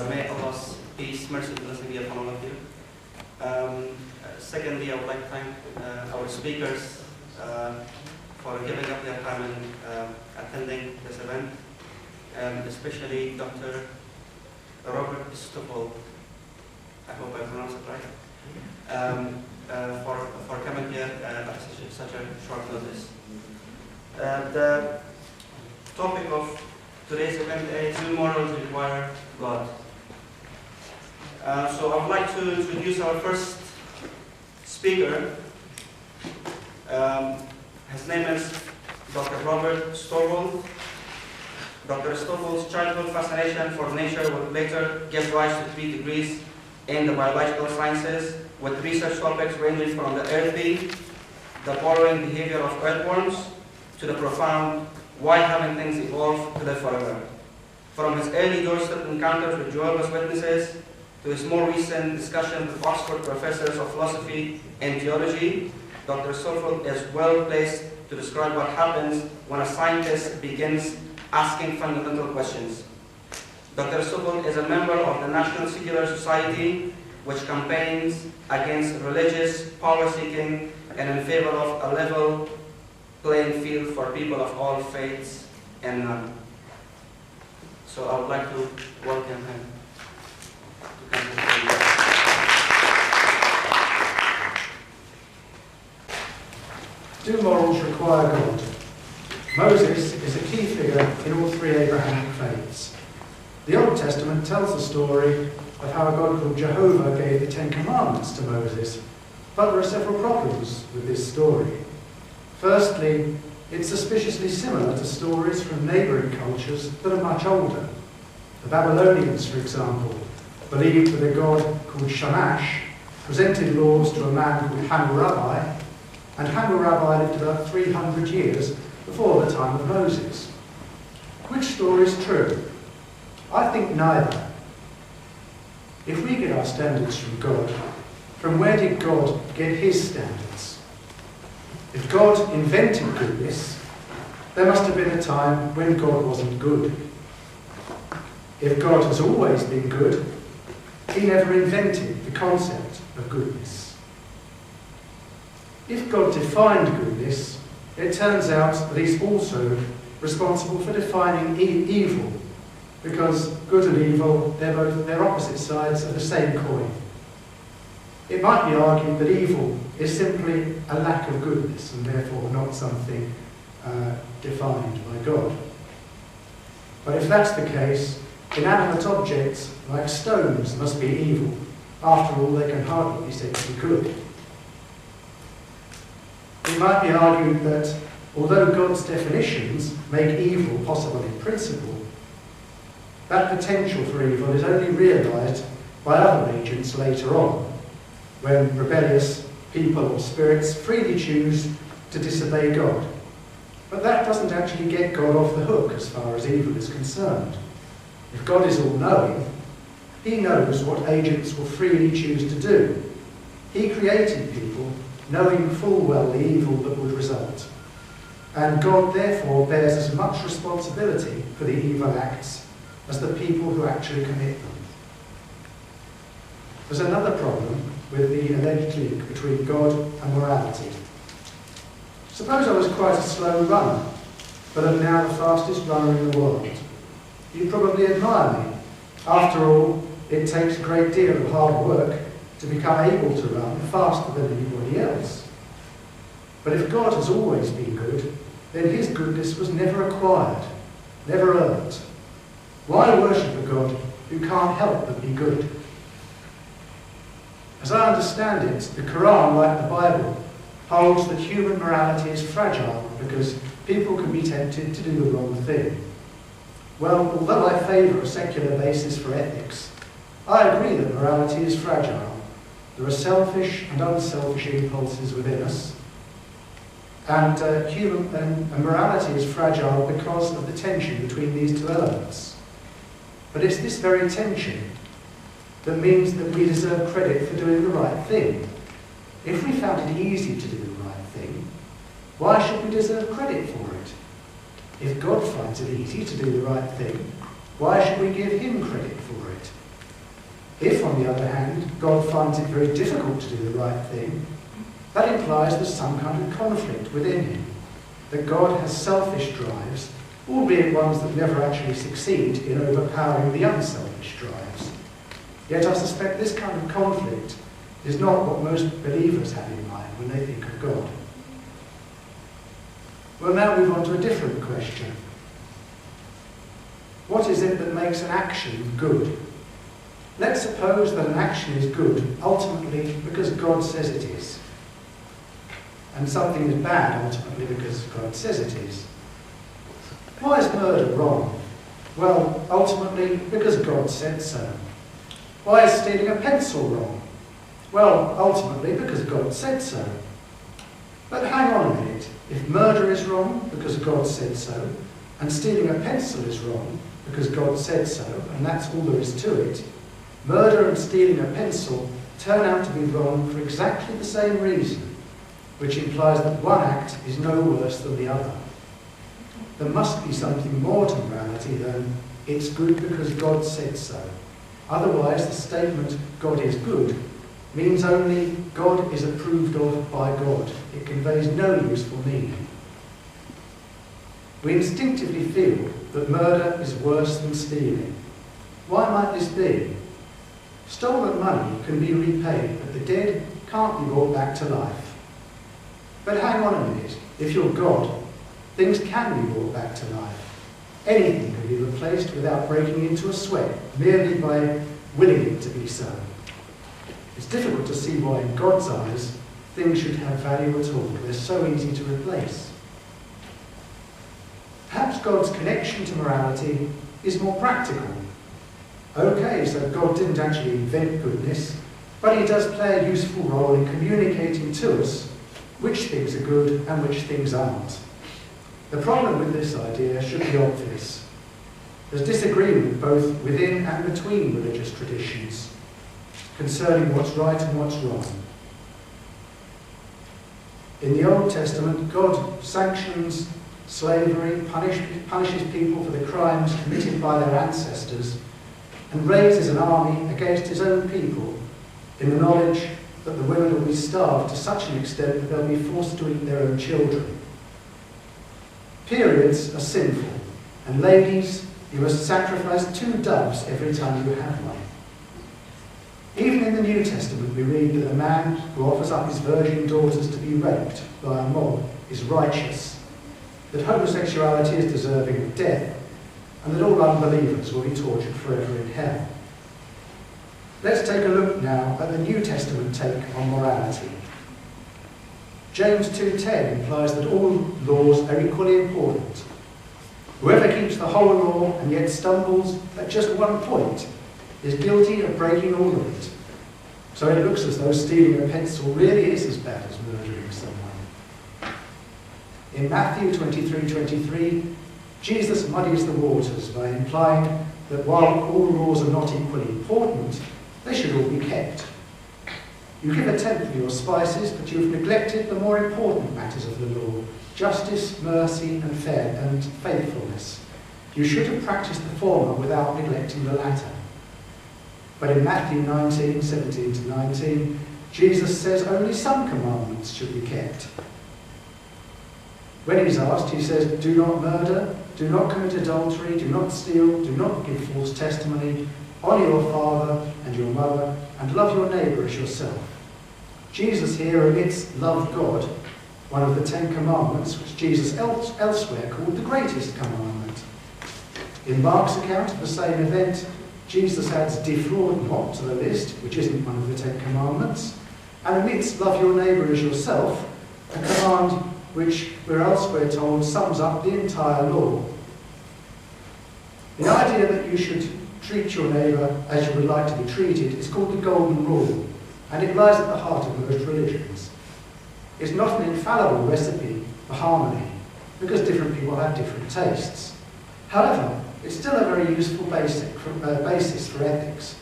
May Allah's peace, mercy, and blessing be upon all of you. Secondly, I would like to thank our speakers for giving up their time and attending this event, especially Dr. Robert Stovold, I hope I pronounced it right, for coming here at such a short notice. The topic of today's event is Do Morals Require God? So I would like to introduce our first speaker. His name is Dr. Robert Stovold. Dr. Stovold's childhood fascination for nature would later give rise to 3 degrees in the biological sciences, with research topics ranging from the earthy, the burrowing behavior of earthworms, to the profound why haven't things evolved to live forever. From his early doorstep encounters with Jehovah's Witnesses to his more recent discussions with Oxford professors of philosophy and theology, Dr. Stovold is well placed to describe what happens when a scientist begins asking fundamental questions. Dr. Stovold is a member of the National Secular Society, which campaigns against religious power-seeking and in favor of a level playing field for people of all faiths and none. So I would like to welcome him to come to the stage. Do morals require God? Moses is a key figure in all 3 Abrahamic faiths. The Old Testament tells the story of how a God called Jehovah gave the 10 Commandments to Moses, but there are several problems with this story. Firstly, it's suspiciously similar to stories from neighbouring cultures that are much older. The Babylonians, for example, believed that a god called Shamash presented laws to a man called Hammurabi, and Hammurabi lived about 300 years before the time of Moses. Which story is true? I think neither. If we get our standards from God, from where did God get his standards? If God invented goodness, there must have been a time when God wasn't good. If God has always been good, he never invented the concept of goodness. If God defined goodness, it turns out that he's also responsible for defining evil, because good and evil, they're opposite sides of the same coin. It might be argued that evil is simply a lack of goodness and therefore not something defined by God. But if that's the case, inanimate objects like stones must be evil. After all, they can hardly be said to be good. It might be argued that although God's definitions make evil possible in principle, that potential for evil is only realised by other agents later on, when rebellious people or spirits freely choose to disobey God. But that doesn't actually get God off the hook as far as evil is concerned. If God is all-knowing, he knows what agents will freely choose to do. He created people knowing full well the evil that would result. And God therefore bears as much responsibility for the evil acts as the people who actually commit them. There's another problem with the alleged link between God and morality. Suppose I was quite a slow runner, but am now the fastest runner in the world. You'd probably admire me. After all, it takes a great deal of hard work to become able to run faster than anybody else. But if God has always been good, then his goodness was never acquired, never earned. Why worship a God who can't help but be good? As I understand it, the Quran, like the Bible, holds that human morality is fragile because people can be tempted to do the wrong thing. Well, although I favour a secular basis for ethics, I agree that morality is fragile. There are selfish and unselfish impulses within us, and morality is fragile because of the tension between these 2 elements. But it's this very tension that means that we deserve credit for doing the right thing. If we found it easy to do the right thing, why should we deserve credit for it? If God finds it easy to do the right thing, why should we give him credit for it? If, on the other hand, God finds it very difficult to do the right thing, that implies there's some kind of conflict within him, that God has selfish drives, albeit ones that never actually succeed in overpowering the unselfish drives. Yet I suspect this kind of conflict is not what most believers have in mind when they think of God. We'll now move on to a different question. What is it that makes an action good? Let's suppose that an action is good ultimately because God says it is, and something is bad ultimately because God says it is. Why is murder wrong? Well, ultimately because God said so. Why is stealing a pencil wrong? Well, ultimately because God said so. But hang on a minute. If murder is wrong because God said so, and stealing a pencil is wrong because God said so, and that's all there is to it, murder and stealing a pencil turn out to be wrong for exactly the same reason, which implies that one act is no worse than the other. There must be something more to morality than it's good because God said so. Otherwise, the statement, God is good, means only God is approved of by God. It conveys no useful meaning. We instinctively feel that murder is worse than stealing. Why might this be? Stolen money can be repaid, but the dead can't be brought back to life. But hang on a minute. If you're God, things can be brought back to life. Anything can be replaced without breaking into a sweat, merely by willing it to be so. It's difficult to see why, in God's eyes, things should have value at all. They're so easy to replace. Perhaps God's connection to morality is more practical. Okay, so God didn't actually invent goodness, but he does play a useful role in communicating to us which things are good and which things aren't. The problem with this idea should be obvious. There's disagreement both within and between religious traditions concerning what's right and what's wrong. In the Old Testament, God sanctions slavery, punishes people for the crimes committed by their ancestors, and raises an army against his own people in the knowledge that the women will be starved to such an extent that they'll be forced to eat their own children. Periods are sinful, and ladies, you must sacrifice 2 doves every time you have one. Even in the New Testament we read that a man who offers up his virgin daughters to be raped by a mob is righteous, that homosexuality is deserving of death, and that all unbelievers will be tortured forever in hell. Let's take a look now at the New Testament take on morality. James 2:10 implies that all laws are equally important. Whoever keeps the whole law and yet stumbles at just one point is guilty of breaking all of it. So it looks as though stealing a pencil really is as bad as murdering someone. In Matthew 23:23, Jesus muddies the waters by implying that while all laws are not equally important, they should all be kept. You give a tenth of your spices, but you've neglected the more important matters of the law: justice, mercy, and faithfulness. You should have practiced the former without neglecting the latter. But in Matthew 19:17-19, Jesus says only some commandments should be kept. When he's asked, he says, do not murder, do not commit adultery, do not steal, do not give false testimony, honour your father and your mother, and love your neighbour as yourself. Jesus here omits love God, one of the 10 commandments, which Jesus elsewhere called the greatest commandment. In Mark's account of the same event, Jesus adds defraud not to the list, which isn't one of the 10 commandments, and omits love your neighbour as yourself, a command which we're elsewhere told sums up the entire law. The idea that you should treat your neighbour as you would like to be treated is called the Golden Rule, and it lies at the heart of most religions. It's not an infallible recipe for harmony, because different people have different tastes. However, it's still a very useful basis for ethics,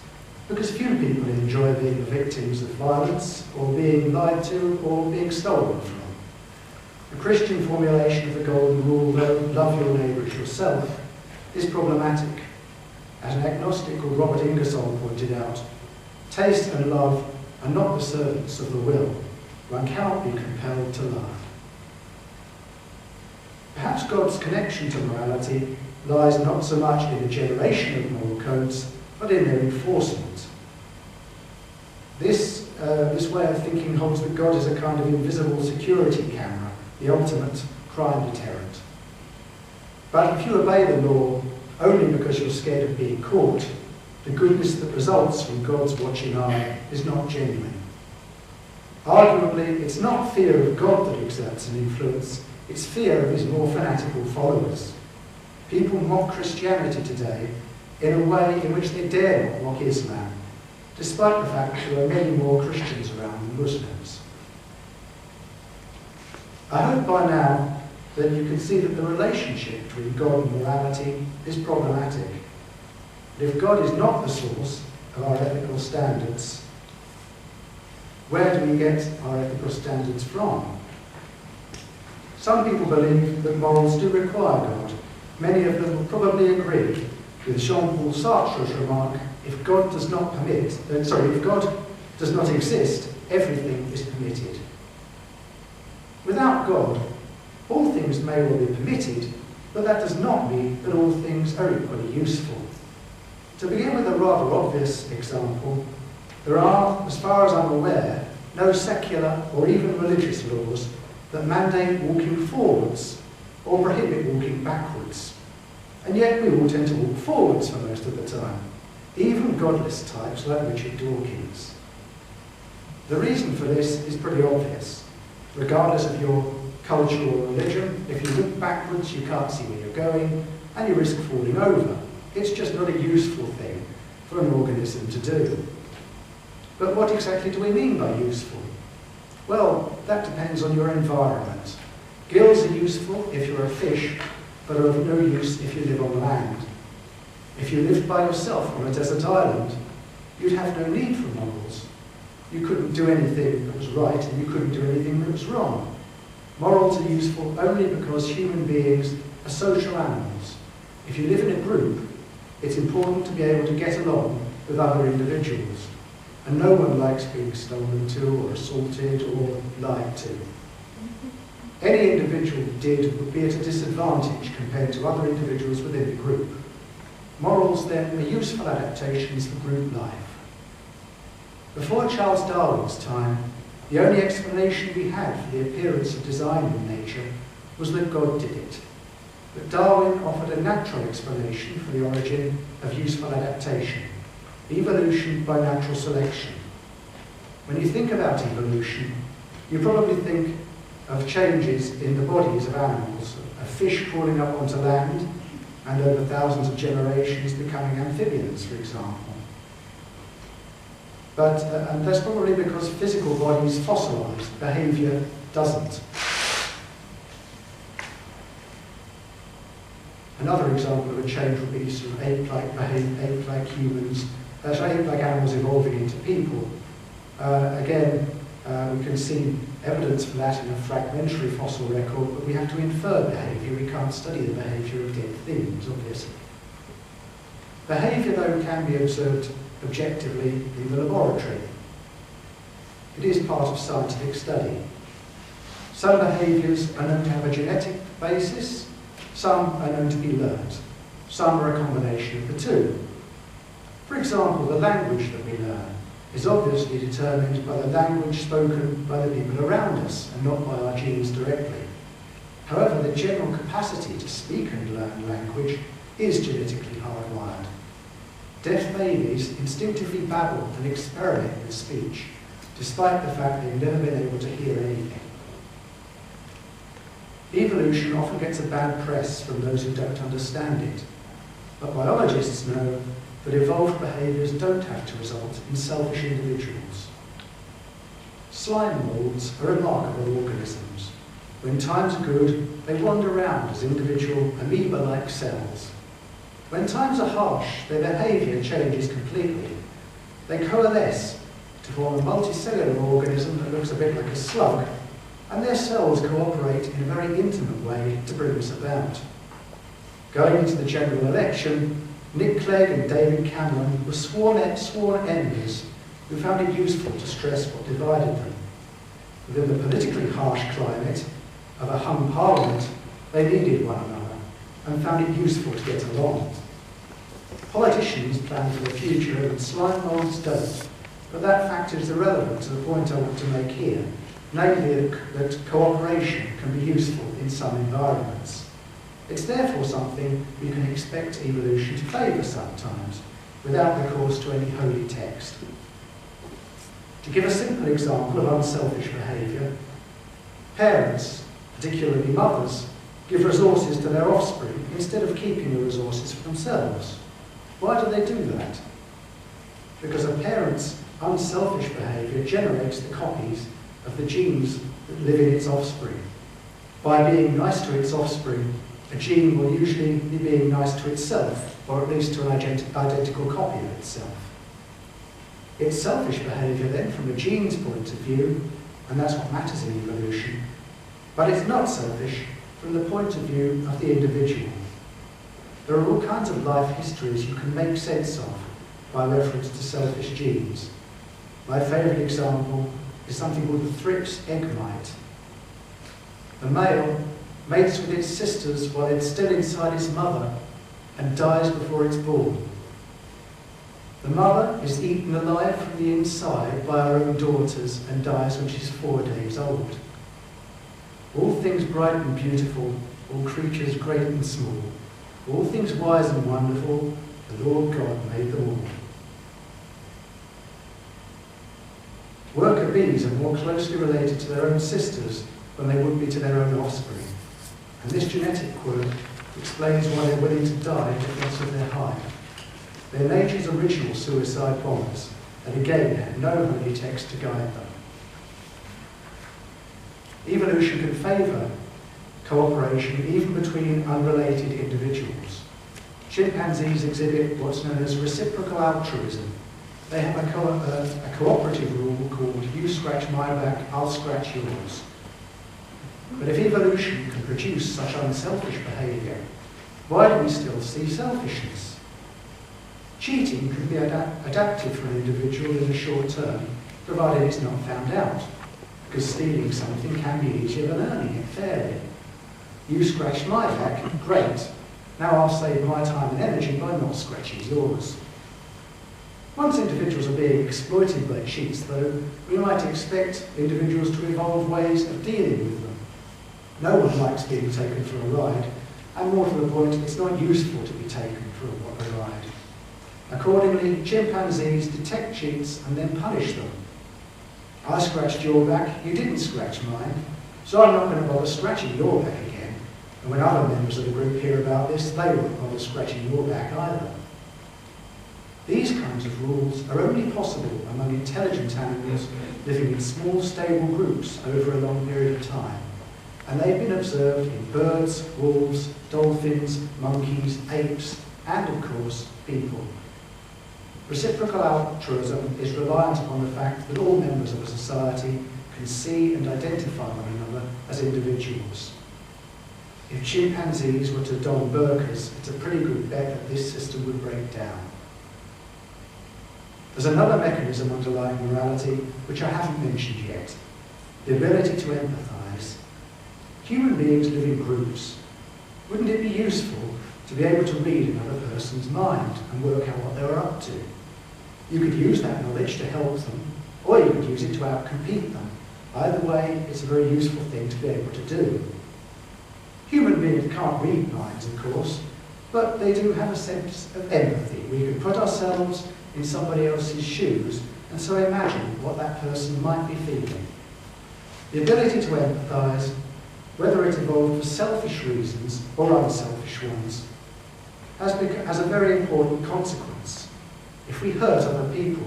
because few people enjoy being the victims of violence, or being lied to, or being stolen from. The Christian formulation of the Golden Rule, though, love your neighbour as yourself, is problematic. As an agnostic called Robert Stovold pointed out, Taste and love are not the servants of the will. One cannot be compelled to love. Perhaps God's connection to morality lies not so much in the generation of moral codes, but in their enforcement. This way of thinking holds that God is a kind of invisible security camera, the ultimate crime deterrent. But if you obey the law only because you're scared of being caught, the goodness that results from God's watching eye is not genuine. Arguably, it's not fear of God that exerts an influence, it's fear of his more fanatical followers. People mock Christianity today in a way in which they dare not mock Islam, despite the fact that there are many more Christians around than Muslims. I hope by now that you can see that the relationship between God and morality is problematic. But if God is not the source of our ethical standards, where do we get our ethical standards from? Some people believe that morals do require God. Many of them will probably agree with Jean-Paul Sartre's remark, if God does not exist, everything is permitted. Without God, all things may well be permitted, but that does not mean that all things are equally useful. To begin with a rather obvious example, there are, as far as I'm aware, no secular or even religious laws that mandate walking forwards or prohibit walking backwards. And yet we all tend to walk forwards for most of the time, even godless types like Richard Dawkins. The reason for this is pretty obvious. Regardless of your culture or religion, if you look backwards you can't see where you're going and you risk falling over. It's just not a useful thing for an organism to do. But what exactly do we mean by useful? Well, that depends on your environment. Gills are useful if you're a fish, but are of no use if you live on land. If you lived by yourself on a desert island, you'd have no need for morals. You couldn't do anything that was right and you couldn't do anything that was wrong. Morals are useful only because human beings are social animals. If you live in a group, it's important to be able to get along with other individuals. And no one likes being stolen to or assaulted or lied to. Any individual who did would be at a disadvantage compared to other individuals within the group. Morals, then, are useful adaptations for group life. Before Charles Darwin's time, the only explanation we had for the appearance of design in nature was that God did it. But Darwin offered a natural explanation for the origin of useful adaptation, evolution by natural selection. When you think about evolution, you probably think of changes in the bodies of animals, a fish crawling up onto land, and over thousands of generations becoming amphibians, for example. But and that's probably because physical bodies fossilise, behaviour doesn't. Another example of a change would be sort of ape-like humans, ape-like animals evolving into people. Again, we can see evidence for that in a fragmentary fossil record, but we have to infer behaviour. We can't study the behaviour of dead things, obviously. Behaviour, though, can be observed objectively in the laboratory. It is part of scientific study. Some behaviours are known to have a genetic basis, some are known to be learnt, some are a combination of the two. For example, the language that we learn is obviously determined by the language spoken by the people around us and not by our genes directly. However, the general capacity to speak and learn language is genetically hardwired. Deaf babies instinctively babble and experiment with speech, despite the fact they've never been able to hear anything. Evolution often gets a bad press from those who don't understand it, but biologists know that evolved behaviours don't have to result in selfish individuals. Slime molds are remarkable organisms. When times are good, they wander around as individual amoeba-like cells. When times are harsh, their behaviour changes completely. They coalesce to form a multicellular organism that looks a bit like a slug, and their cells cooperate in a very intimate way to bring this about. Going into the general election, Nick Clegg and David Cameron were sworn enemies who found it useful to stress what divided them. Within the politically harsh climate of a hung parliament, they needed one another and found it useful to get along. Politicians plan for the future and slimebulbs don't, but that fact is irrelevant to the point I want to make here, namely that cooperation can be useful in some environments. It's therefore something we can expect evolution to favour sometimes, without recourse to any holy text. To give a simple example of unselfish behaviour, parents, particularly mothers, give resources to their offspring instead of keeping the resources for themselves. Why do they do that? Because a parent's unselfish behaviour generates the copies of the genes that live in its offspring. By being nice to its offspring, a gene will usually be being nice to itself, or at least to an identical copy of itself. It's selfish behaviour then from a gene's point of view, and that's what matters in evolution, but it's not selfish from the point of view of the individual. There are all kinds of life histories you can make sense of by reference to selfish genes. My favourite example is something called the Thrips egg mite. The male mates with its sisters while it's still inside its mother and dies before it's born. The mother is eaten alive from the inside by her own daughters and dies when she's 4 days old. All things bright and beautiful, all creatures great and small, all things wise and wonderful, the Lord God made them all. Worker bees are more closely related to their own sisters than they would be to their own offspring, and this genetic quirk explains why they're willing to die in defense of their hive. They're nature's original suicide bombers, and again had no holy text to guide them. Evolution can favour cooperation even between unrelated individuals. Chimpanzees exhibit what's known as reciprocal altruism. They have a cooperative rule called you scratch my back, I'll scratch yours. But if evolution can produce such unselfish behaviour, why do we still see selfishness? Cheating can be adaptive for an individual in the short term, provided it's not found out, because stealing something can be easier than earning it fairly. You scratched my back, great. Now I'll save my time and energy by not scratching yours. Once individuals are being exploited by cheats, though, we might expect individuals to evolve ways of dealing with them. No one likes being taken for a ride, and more to the point, it's not useful to be taken for a ride. Accordingly, chimpanzees detect cheats and then punish them. I scratched your back, you didn't scratch mine, so I'm not going to bother scratching your back again. And when other members of the group hear about this, they won't bother scratching your back either. These kinds of rules are only possible among intelligent animals living in small, stable groups over a long period of time. And they've been observed in birds, wolves, dolphins, monkeys, apes, and of course, people. Reciprocal altruism is reliant upon the fact that all members of a society can see and identify one another as individuals. If chimpanzees were to don burqas, it's a pretty good bet that this system would break down. There's another mechanism underlying morality which I haven't mentioned yet, the ability to empathise. Human beings live in groups. Wouldn't it be useful to be able to read another person's mind and work out what they're up to? You could use that knowledge to help them, or you could use it to outcompete them. Either way, it's a very useful thing to be able to do. Human beings can't read minds, of course, but they do have a sense of empathy. We can put ourselves in somebody else's shoes and so imagine what that person might be feeling. The ability to empathise, whether it evolved for selfish reasons or unselfish ones, has a very important consequence. If we hurt other people,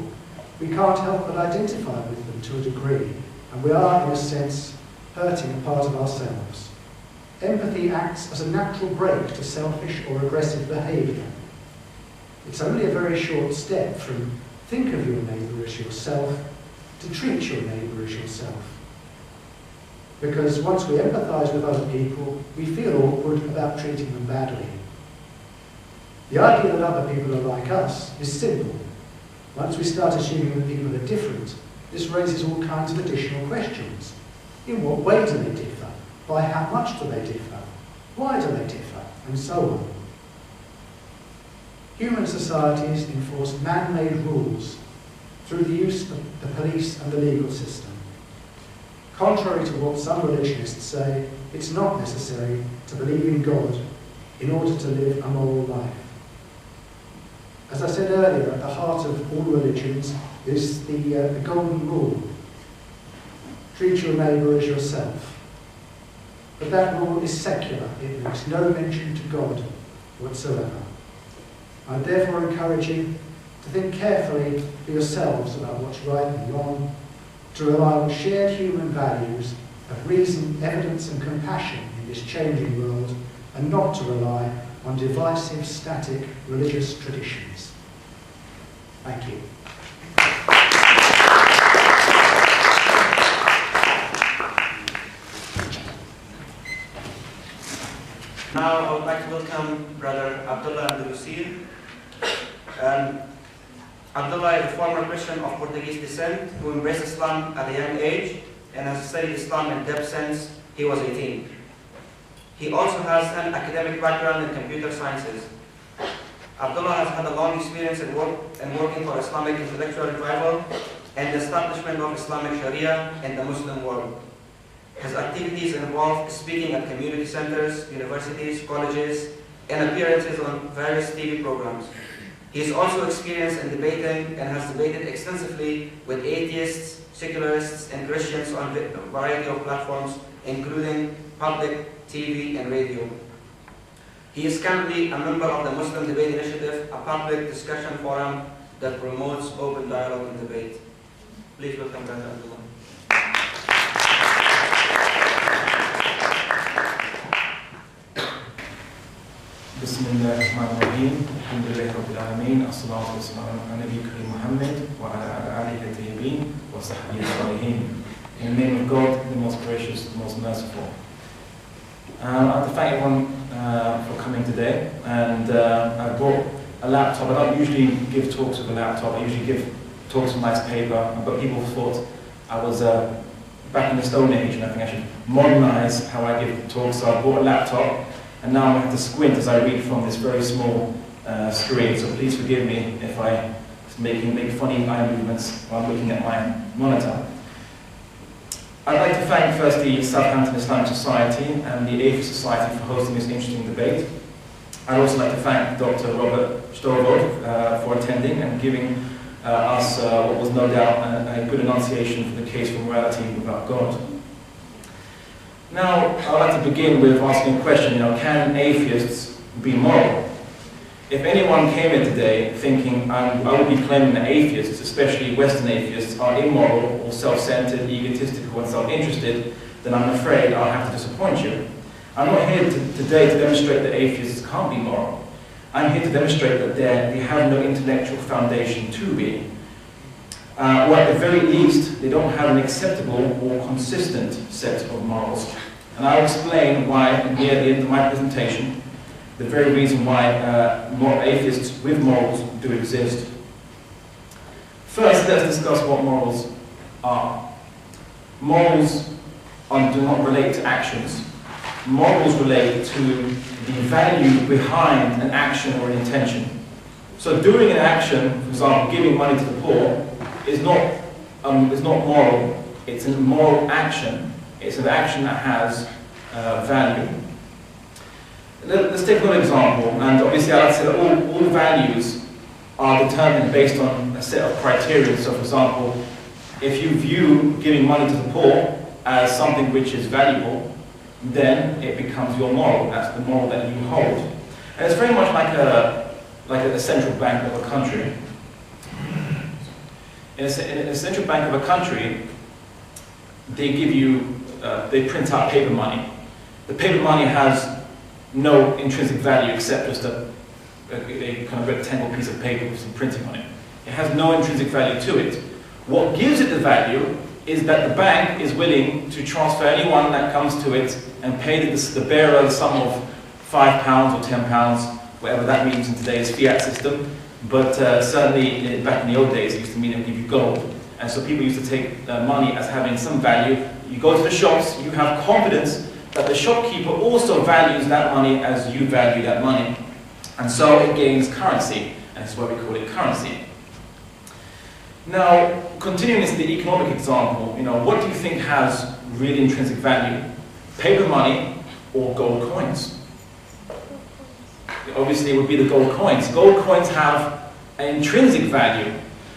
we can't help but identify with them to a degree, and we are, in a sense, hurting a part of ourselves. Empathy acts as a natural break to selfish or aggressive behaviour. It's only a very short step from think of your neighbour as yourself to treat your neighbour as yourself. Because once we empathise with other people, we feel awkward about treating them badly. The idea that other people are like us is simple. Once we start assuming that people are different, this raises all kinds of additional questions. In what way do they differ? By how much do they differ? Why do they differ? And so on. Human societies enforce man-made rules through the use of the police and the legal system. Contrary to what some religionists say, it's not necessary to believe in God in order to live a moral life. As I said earlier, at the heart of all religions is the golden rule. Treat your neighbour as yourself. But that rule is secular. It makes no mention to God whatsoever. I therefore encourage you to think carefully for yourselves about what's right and wrong, to rely on shared human values of reason, evidence and compassion in this changing world, and not to rely on divisive, static religious traditions. Thank you. Now I would like to welcome Brother Abdullah Al-Andalusi. Abdullah is a former Christian of Portuguese descent who embraced Islam at a young age and has studied Islam in depth since he was 18. He also has an academic background in computer sciences. Abdullah has had a long experience in working for Islamic intellectual revival and the establishment of Islamic Sharia in the Muslim world. His activities involve speaking at community centers, universities, colleges, and appearances on various TV programs. He is also experienced in debating and has debated extensively with atheists, secularists, and Christians on a variety of platforms, including public TV and radio. He is currently a member of the Muslim Debate Initiative, a public discussion forum that promotes open dialogue and debate. Please welcome Brother Abdullah. Bismillahirrahmanirrahim. Alhamdulillahi Rabbil Alameen. As-salatu was-salamu ala Nabi Kareem Muhammad wa ala alihi at-tayyibin wa sahbihi as-salihin. In the name of God, the most gracious, the most merciful. I'd like to thank everyone for coming today, and I brought a laptop. I don't usually give talks with a laptop. I usually give talks with nice paper, but people thought I was back in the Stone Age, and I think I should modernize how I give talks. So I bought a laptop. And now I'm going to have to squint as I read from this very small screen, so please forgive me if I make funny eye movements while looking at my monitor. I'd like to thank first the Southampton Islamic Society and the Atheist Society for hosting this interesting debate. I'd also like to thank Dr. Robert Stovold for attending and giving us what was no doubt a good enunciation for the case for morality without God. Now, I'd like to begin with asking a question, can atheists be moral? If anyone came in today thinking I would be claiming that atheists, especially Western atheists, are immoral or self-centered, egotistical and self-interested, then I'm afraid I'll have to disappoint you. I'm not here today to demonstrate that atheists can't be moral. I'm here to demonstrate that they have no intellectual foundation to be. Or at the very least, they don't have an acceptable or consistent set of morals. And I'll explain why, near the end of my presentation, the very reason why atheists with morals do exist. First, let's discuss what morals are. Morals do not relate to actions. Morals relate to the value behind an action or an intention. So doing an action, for example, giving money to the poor, is not moral. It's a moral action. It's an action that has value. Let's take another example, and obviously I'd say that all values are determined based on a set of criteria. So for example, if you view giving money to the poor as something which is valuable, then it becomes your moral. That's the moral that you hold. And it's very much like a central bank of a country. In a central bank of a country, they print out paper money. The paper money has no intrinsic value except just a kind of rectangle piece of paper with some printing on it. It has no intrinsic value to it. What gives it the value is that the bank is willing to transfer anyone that comes to it and pay the bearer the sum of £5 or £10 whatever that means in today's fiat system, but certainly back in the old days it used to mean it would give you gold. And so people used to take money as having some value. You go to the shops, you have confidence that the shopkeeper also values that money as you value that money. And so it gains currency, and that's why we call it currency. Now, continuing into the economic example, what do you think has really intrinsic value? Paper money or gold coins? Obviously it would be the gold coins. Gold coins have an intrinsic value,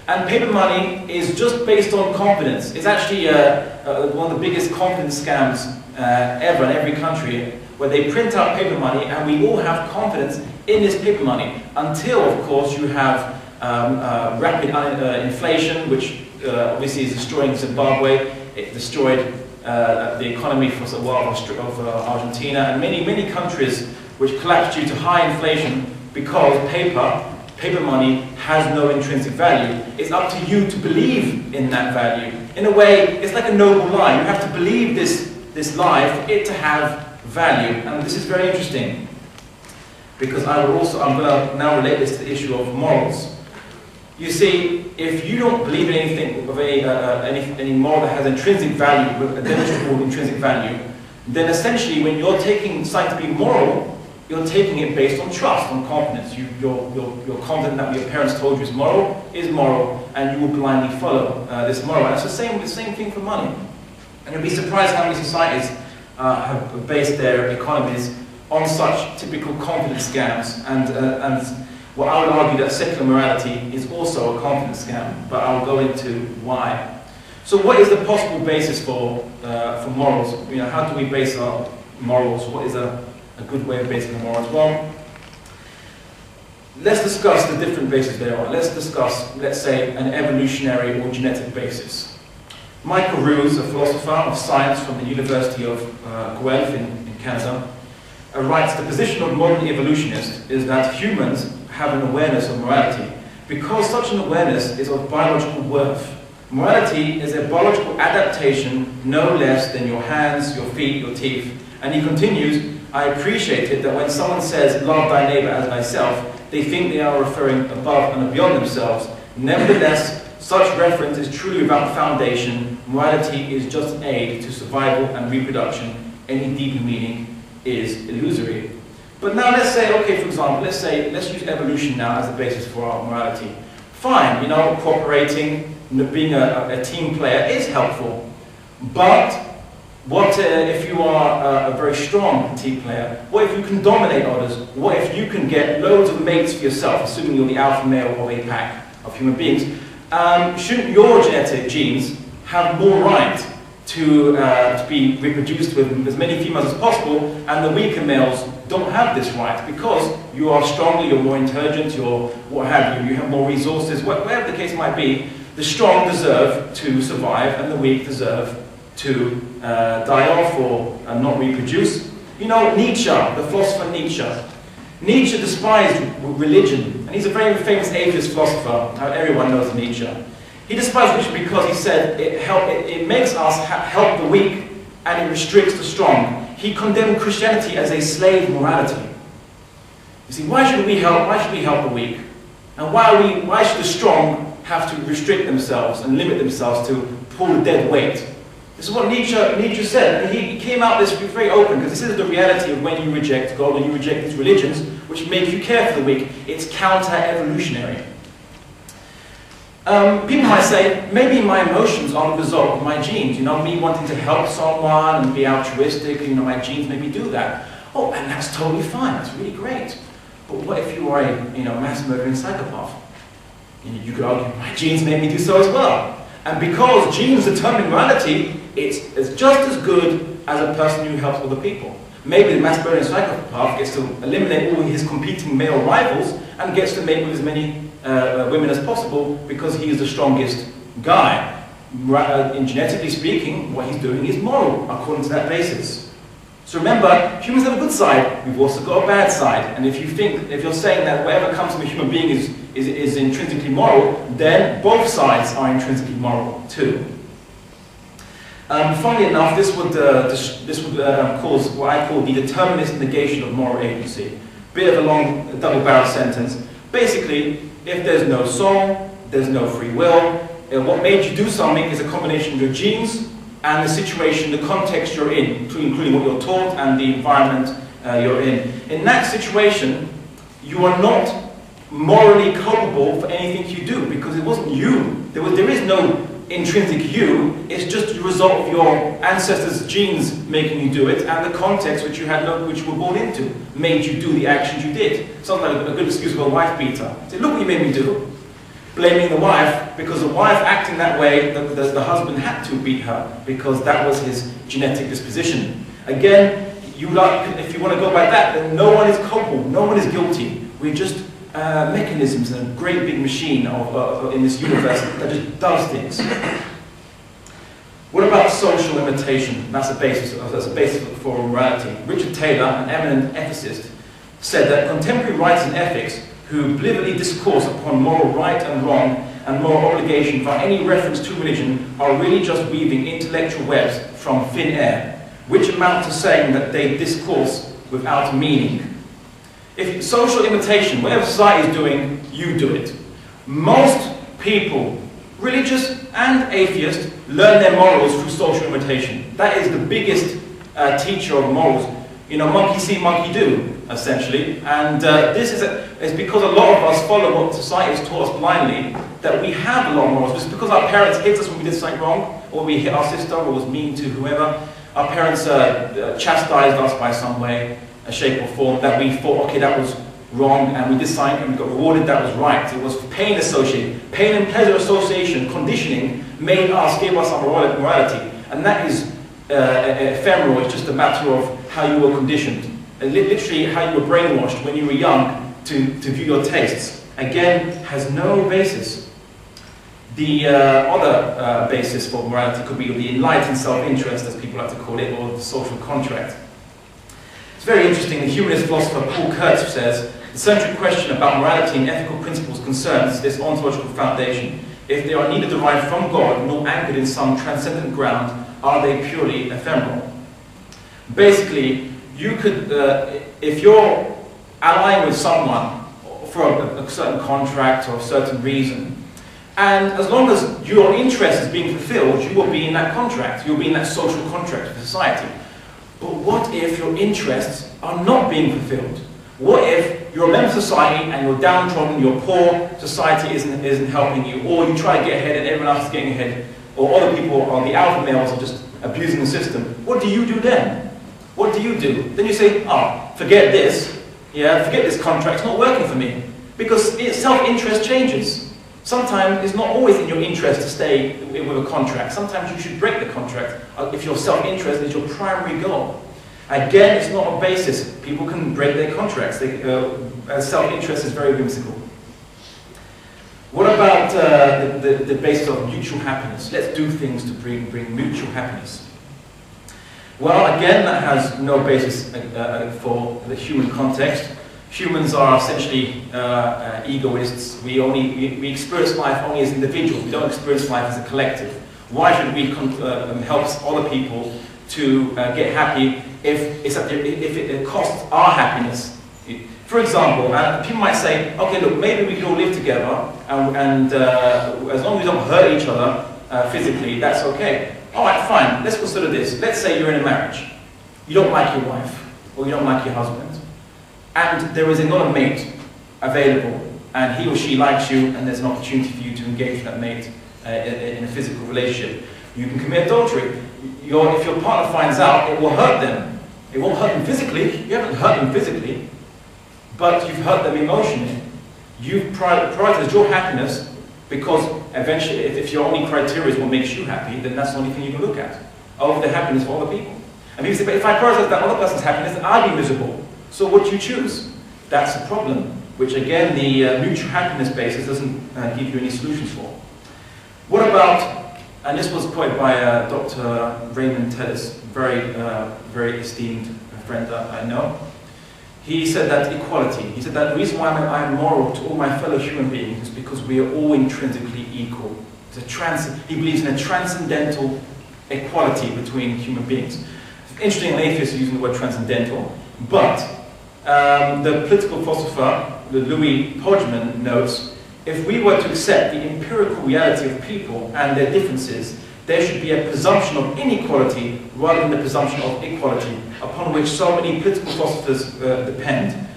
and paper money is just based on confidence. It's actually one of the biggest confidence scams ever in every country, where they print out paper money and we all have confidence in this paper money, until of course you have rapid inflation, which obviously is destroying Zimbabwe. It destroyed the economy for a while of Argentina and many countries, which collapsed due to high inflation because paper money has no intrinsic value. It's up to you to believe in that value. In a way, it's like a noble lie. You have to believe this lie for it to have value. And this is very interesting, because I'm going to now relate this to the issue of morals. You see, if you don't believe in anything of any moral that has intrinsic value, a demonstrable intrinsic value, then essentially when you're taking something to be moral, you're taking it based on trust, on confidence. You're confident that what your parents told you is moral, and you will blindly follow this moral. And it's the same thing for money. And you'll be surprised how many societies have based their economies on such typical confidence scams. And well, I would argue that secular morality is also a confidence scam, but I'll go into why. So what is the possible basis for morals? How do we base our morals? What is a good way of basing our morals? Well, let's discuss the different bases there are. Let's discuss, let's say, an evolutionary or genetic basis. Michael Ruse, a philosopher of science from the University of Guelph in Canada, writes, the position of modern evolutionists is that humans have an awareness of morality, because such an awareness is of biological worth. Morality is a biological adaptation no less than your hands, your feet, your teeth. And he continues, I appreciate it that when someone says, love thy neighbor as thyself, they think they are referring above and beyond themselves. Nevertheless, such reference is truly without foundation. Morality is just an aid to survival and reproduction. Any deeper meaning is illusory. But now let's say, okay, for example, let's use evolution now as the basis for our morality. Fine, cooperating, being a team player is helpful. But what if you are a very strong team player? What if you can dominate others? What if you can get loads of mates for yourself, assuming you're the alpha male of a pack of human beings? Shouldn't your genetic genes have more right to be reproduced with as many females as possible, and the weaker males don't have this right because you are stronger, you're more intelligent, you're what have you, you have more resources, whatever the case might be. The strong deserve to survive and the weak deserve to die off or not reproduce. Nietzsche, the philosopher Nietzsche despised religion, and he's a very famous atheist philosopher. Everyone knows Nietzsche. He despised religion because he said it makes us help the weak and it restricts the strong. He condemned Christianity as a slave morality. You see, why should we help the weak? And why should the strong have to restrict themselves and limit themselves to pull the dead weight? This is what Nietzsche said, and he came out this very open, because this is the reality of when you reject God and you reject these religions, which make you care for the weak. It's counter-evolutionary. People might say, maybe my emotions are the result of my genes. Me wanting to help someone and be altruistic, my genes make me do that. Oh, and that's totally fine, that's really great. But what if you are a mass murdering psychopath? You could argue, my genes made me do so as well. And because genes determine morality, it's just as good as a person who helps other people. Maybe the mass murdering psychopath gets to eliminate all his competing male rivals and gets to mate with as many women as possible because he is the strongest guy. In genetically speaking, what he's doing is moral according to that basis. So remember, humans have a good side, we've also got a bad side. And if you're saying that whatever comes from a human being is intrinsically moral, then both sides are intrinsically moral too. Funnily enough, this would cause what I call the determinist negation of moral agency. Bit of a long double-barrel sentence. Basically, if there's no soul, there's no free will. What made you do something is a combination of your genes and the situation, the context you're in, including what you're taught and the environment you're in. In that situation, you are not morally culpable for anything you do because it wasn't you. There is no intrinsic you. It's just the result of your ancestors' genes making you do it, and the context which you were born into made you do the actions you did. Something like a good excuse for a wife beater. Say, look what you made me do. Blaming the wife because the wife acting that way, the husband had to beat her because that was his genetic disposition. Again, if you want to go by that, then no one is culpable, no one is guilty. We're just mechanisms in a great big machine in this universe that just does things. What about social imitation? That's a basis for morality. Richard Taylor, an eminent ethicist, said that contemporary writers and ethics who obliquely discourse upon moral right and wrong and moral obligation for any reference to religion are really just weaving intellectual webs from thin air, which amount to saying that they discourse without meaning. If social imitation, whatever society is doing, you do it. Most people, religious and atheist, learn their morals through social imitation. That is the biggest teacher of morals. You know, monkey see, monkey do, essentially. And this is because a lot of us follow what society has taught us blindly, that we have a lot of morals. It's because our parents hit us when we did something wrong, or we hit our sister, or was mean to whoever. Our parents chastised us by some way, a shape or form, that we thought, okay, that was wrong, and we did something and we got rewarded, that was right. It was pain associated. Pain and pleasure association, conditioning, give us our morality. And that is ephemeral. It's just a matter of how you were conditioned. Literally how you were brainwashed when you were young to view your tastes. Again, has no basis. The other basis for morality could be the enlightened self-interest, as people like to call it, or the social contract. It's very interesting. The humanist philosopher Paul Kurtz says, the central question about morality and ethical principles concerns this ontological foundation. If they are neither derived from God nor anchored in some transcendent ground, are they purely ephemeral? Basically, you could, if you're allying with someone for a certain contract or a certain reason, and as long as your interest is being fulfilled, you will be in that contract. You'll be in that social contract with society. But what if your interests are not being fulfilled? What if you're a member of society and you're downtrodden, you're poor, society isn't helping you, or you try to get ahead and everyone else is getting ahead, or other people, or the alpha males are just abusing the system? What do you do then? What do you do? Then you say, oh, forget this. Yeah, forget this contract, it's not working for me. Because self-interest changes. Sometimes it's not always in your interest to stay with a contract. Sometimes you should break the contract if your self-interest is your primary goal. Again, it's not a basis. People can break their contracts. Self-interest is very whimsical. What about the basis of mutual happiness? Let's do things to bring mutual happiness. Well, again, that has no basis for the human context. Humans are essentially egoists. We experience life only as individuals. We don't experience life as a collective. Why should we help other people to get happy if it costs our happiness? For example, people might say, okay, look, maybe we can all live together, and as long as we don't hurt each other physically, that's okay. All right, fine. Let's consider this. Let's say you're in a marriage. You don't like your wife, or you don't like your husband. And there is another mate available, and he or she likes you, and there's an opportunity for you to engage with that mate in a physical relationship. You can commit adultery. If your partner finds out, it will hurt them. It won't hurt them physically. You haven't hurt them physically, but you've hurt them emotionally. You've prioritized your happiness because eventually, if your only criteria is what makes you happy, then that's the only thing you can look at over the happiness of other people. And people say, but if I prioritize that other person's happiness, then I'll be miserable. So what do you choose? That's a problem, which again the mutual happiness basis doesn't give you any solutions for. What about, and this was quoted by Dr. Raymond Tellis, very esteemed friend that I know. He said that equality, he said that the reason why I'm moral to all my fellow human beings is because we are all intrinsically equal. He believes in a transcendental equality between human beings. It's interesting, an atheist using the word transcendental, but the political philosopher, Louis Podgman, notes, if we were to accept the empirical reality of people and their differences, there should be a presumption of inequality rather than the presumption of equality, upon which so many political philosophers depend.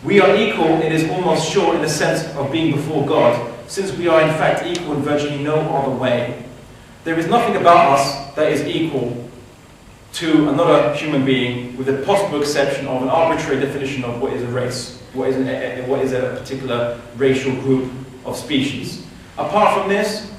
We are equal, it is almost sure, in the sense of being before God, since we are in fact equal in virtually no other way. There is nothing about us that is equal to another human being, with the possible exception of an arbitrary definition of what is a race, what is a particular racial group of species. Apart from this,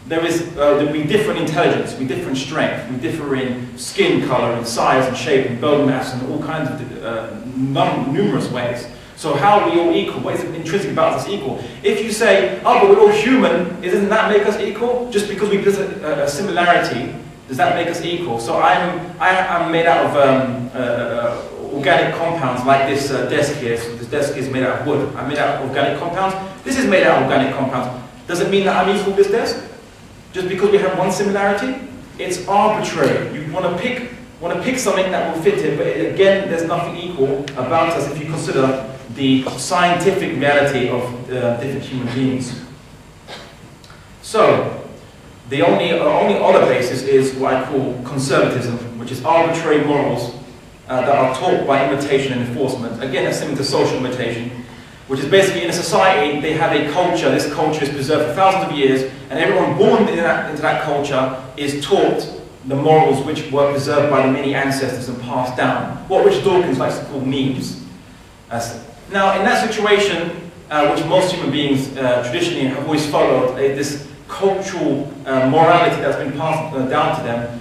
we differ in intelligence, we differ in strength, we differ in skin color, and size, and shape, and bone mass, and all kinds of numerous ways. So how are we all equal? What is intrinsic about us equal? If you say, oh, but we're all human, doesn't that make us equal? Just because we possess a similarity, does that make us equal? So I'm made out of organic compounds, like this desk here. So this desk is made out of wood. I'm made out of organic compounds. This is made out of organic compounds. Does it mean that I'm equal to this desk? Just because we have one similarity? It's arbitrary. You want to pick something that will fit it, but again, there's nothing equal about us if you consider the scientific reality of different human beings. So, the only other basis is what I call conservatism, which is arbitrary morals that are taught by imitation and enforcement. Again, that's similar to social imitation, which is basically in a society, they have a culture. This culture is preserved for thousands of years, and everyone born into that culture is taught the morals which were preserved by the many ancestors and passed down. What Richard Dawkins likes to call memes. Now, in that situation, which most human beings traditionally have always followed, this cultural morality that's been passed down to them,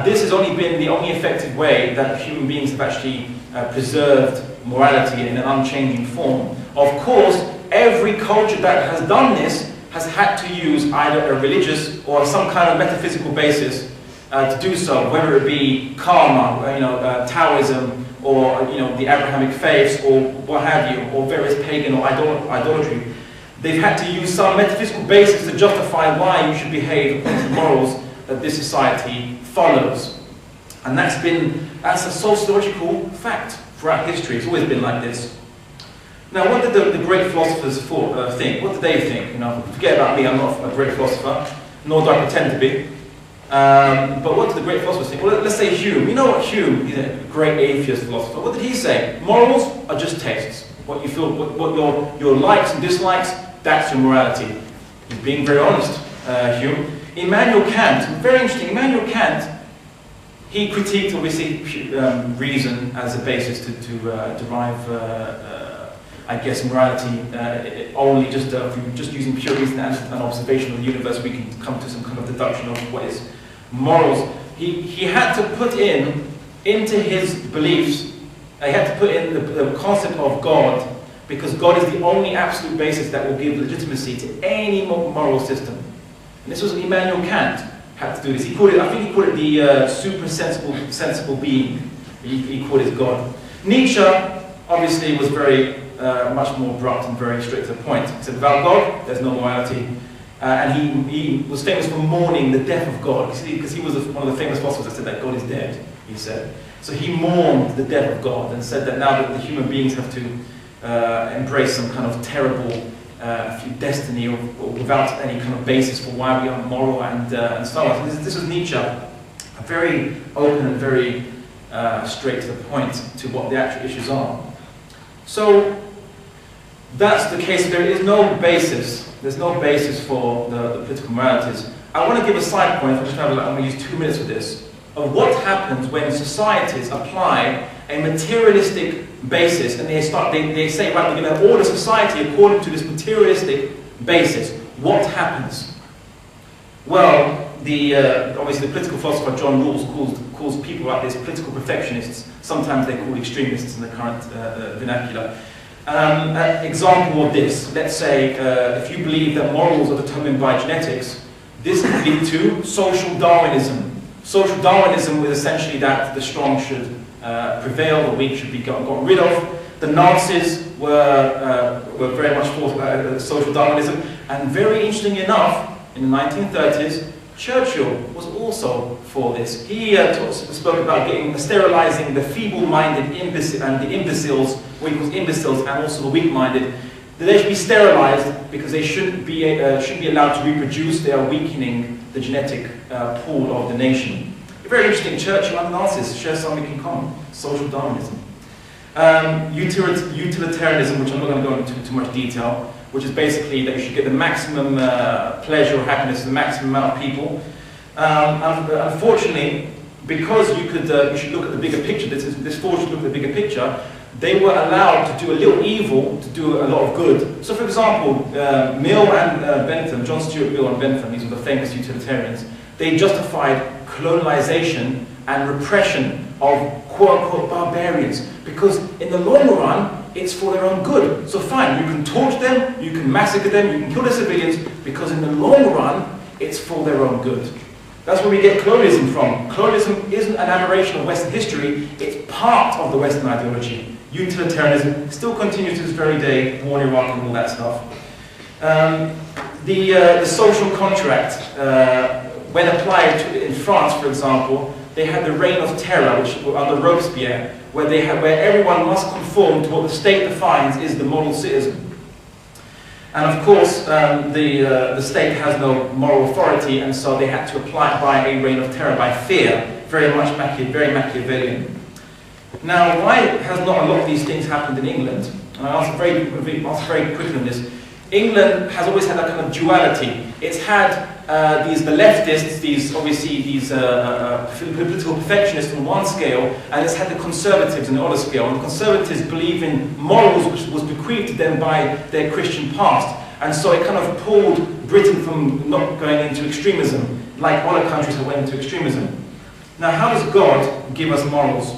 this has only been the only effective way that human beings have actually preserved morality in an unchanging form. Of course, every culture that has done this has had to use either a religious or some kind of metaphysical basis to do so, whether it be karma, Taoism, or the Abrahamic faiths, or what have you, or various pagan or idolatry. They've had to use some metaphysical basis to justify why you should behave according to the morals that this society follows. And that's a sociological fact throughout history. It's always been like this. Now, what did the great philosophers think? What did they think? Forget about me, I'm not a great philosopher, nor do I pretend to be. But what did the great philosophers think? Well, let's say Hume. You know what Hume, he's a great atheist philosopher. What did he say? Morals are just tastes. What you feel, what your likes and dislikes, that's your morality. He's being very honest, Hume. Immanuel Kant, very interesting. Immanuel Kant, he critiqued, obviously, reason as a basis to derive, I guess, morality only just using pure reason and observation of the universe. We can come to some kind of deduction of what is morals. He had to put into his beliefs, he had to put in the concept of God, because God is the only absolute basis that will give legitimacy to any moral system. And this was Immanuel Kant had to do this. I think he called it the super sensible being. He called it God. Nietzsche obviously was very much more abrupt and very straight to the point. He said, without God, there's no morality. And he was famous for mourning the death of God, because he was one of the famous philosophers that said that God is dead, he said. So he mourned the death of God and said that now that the human beings have to embrace some kind of terrible destiny without any kind of basis for why we are moral and so on. So this was Nietzsche, very open and very straight to the point to what the actual issues are. So that's the case. There is no basis. There's no basis for the political moralities. I want to give a side point. I'm going to use 2 minutes for this, of what happens when societies apply a materialistic basis, and they say, right, we're going to order society according to this materialistic basis. What happens? Well, obviously the political philosopher John Rawls calls people like this political perfectionists. Sometimes they're called extremists in the current vernacular. An example of this, let's say, if you believe that morals are determined by genetics, this can lead to social Darwinism. Social Darwinism was essentially that the strong should prevail, the weak should be gotten rid of. The Nazis were very much for social Darwinism, and very interestingly enough, in the 1930s, Churchill was also for this. He spoke about sterilizing the feeble-minded and the imbeciles what he calls imbeciles, and also the weak-minded, that they should be sterilized because they shouldn't be allowed to reproduce. They are weakening the genetic pool of the nation. A very interesting church and Nazis share something in common: social Darwinism. Utilitarianism, which I'm not going to go into too much detail, which is basically that you should get the maximum pleasure or happiness to the maximum amount of people. Unfortunately, because you should look at the bigger picture, this force should look at the bigger picture, they were allowed to do a little evil to do a lot of good. So for example, Mill and Bentham, John Stuart Mill and Bentham, these were the famous utilitarians, they justified colonization and repression of quote-unquote barbarians, because in the long run, it's for their own good. So fine, you can torture them, you can massacre them, you can kill the civilians, because in the long run, it's for their own good. That's where we get colonialism from. Colonialism isn't an aberration of Western history, it's part of the Western ideology. Utilitarianism still continues to this very day, war in Iraq and all that stuff. The social contract, when applied in France, for example, they had the reign of terror, which under Robespierre, where everyone must conform to what the state defines is the model citizen. And of course, the state has no moral authority, and so they had to apply by a reign of terror, by fear, very Machiavellian. Now, why has not a lot of these things happened in England? And I answer very quickly on this. England has always had that kind of duality. It's had the leftists, these political perfectionists on one scale, and it's had the conservatives on the other scale. And the conservatives believe in morals which was bequeathed to them by their Christian past. And so it kind of pulled Britain from not going into extremism, like other countries have went into extremism. Now, how does God give us morals?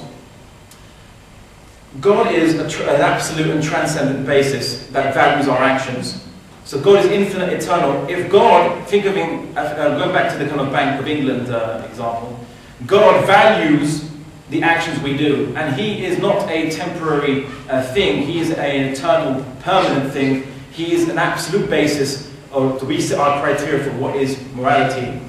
God is an absolute and transcendent basis that values our actions. So God is infinite, eternal. If God, think of him, going back to the kind of Bank of England example, God values the actions we do, and He is not a temporary thing. He is an eternal, permanent thing. He is an absolute basis to reset our criteria for what is morality.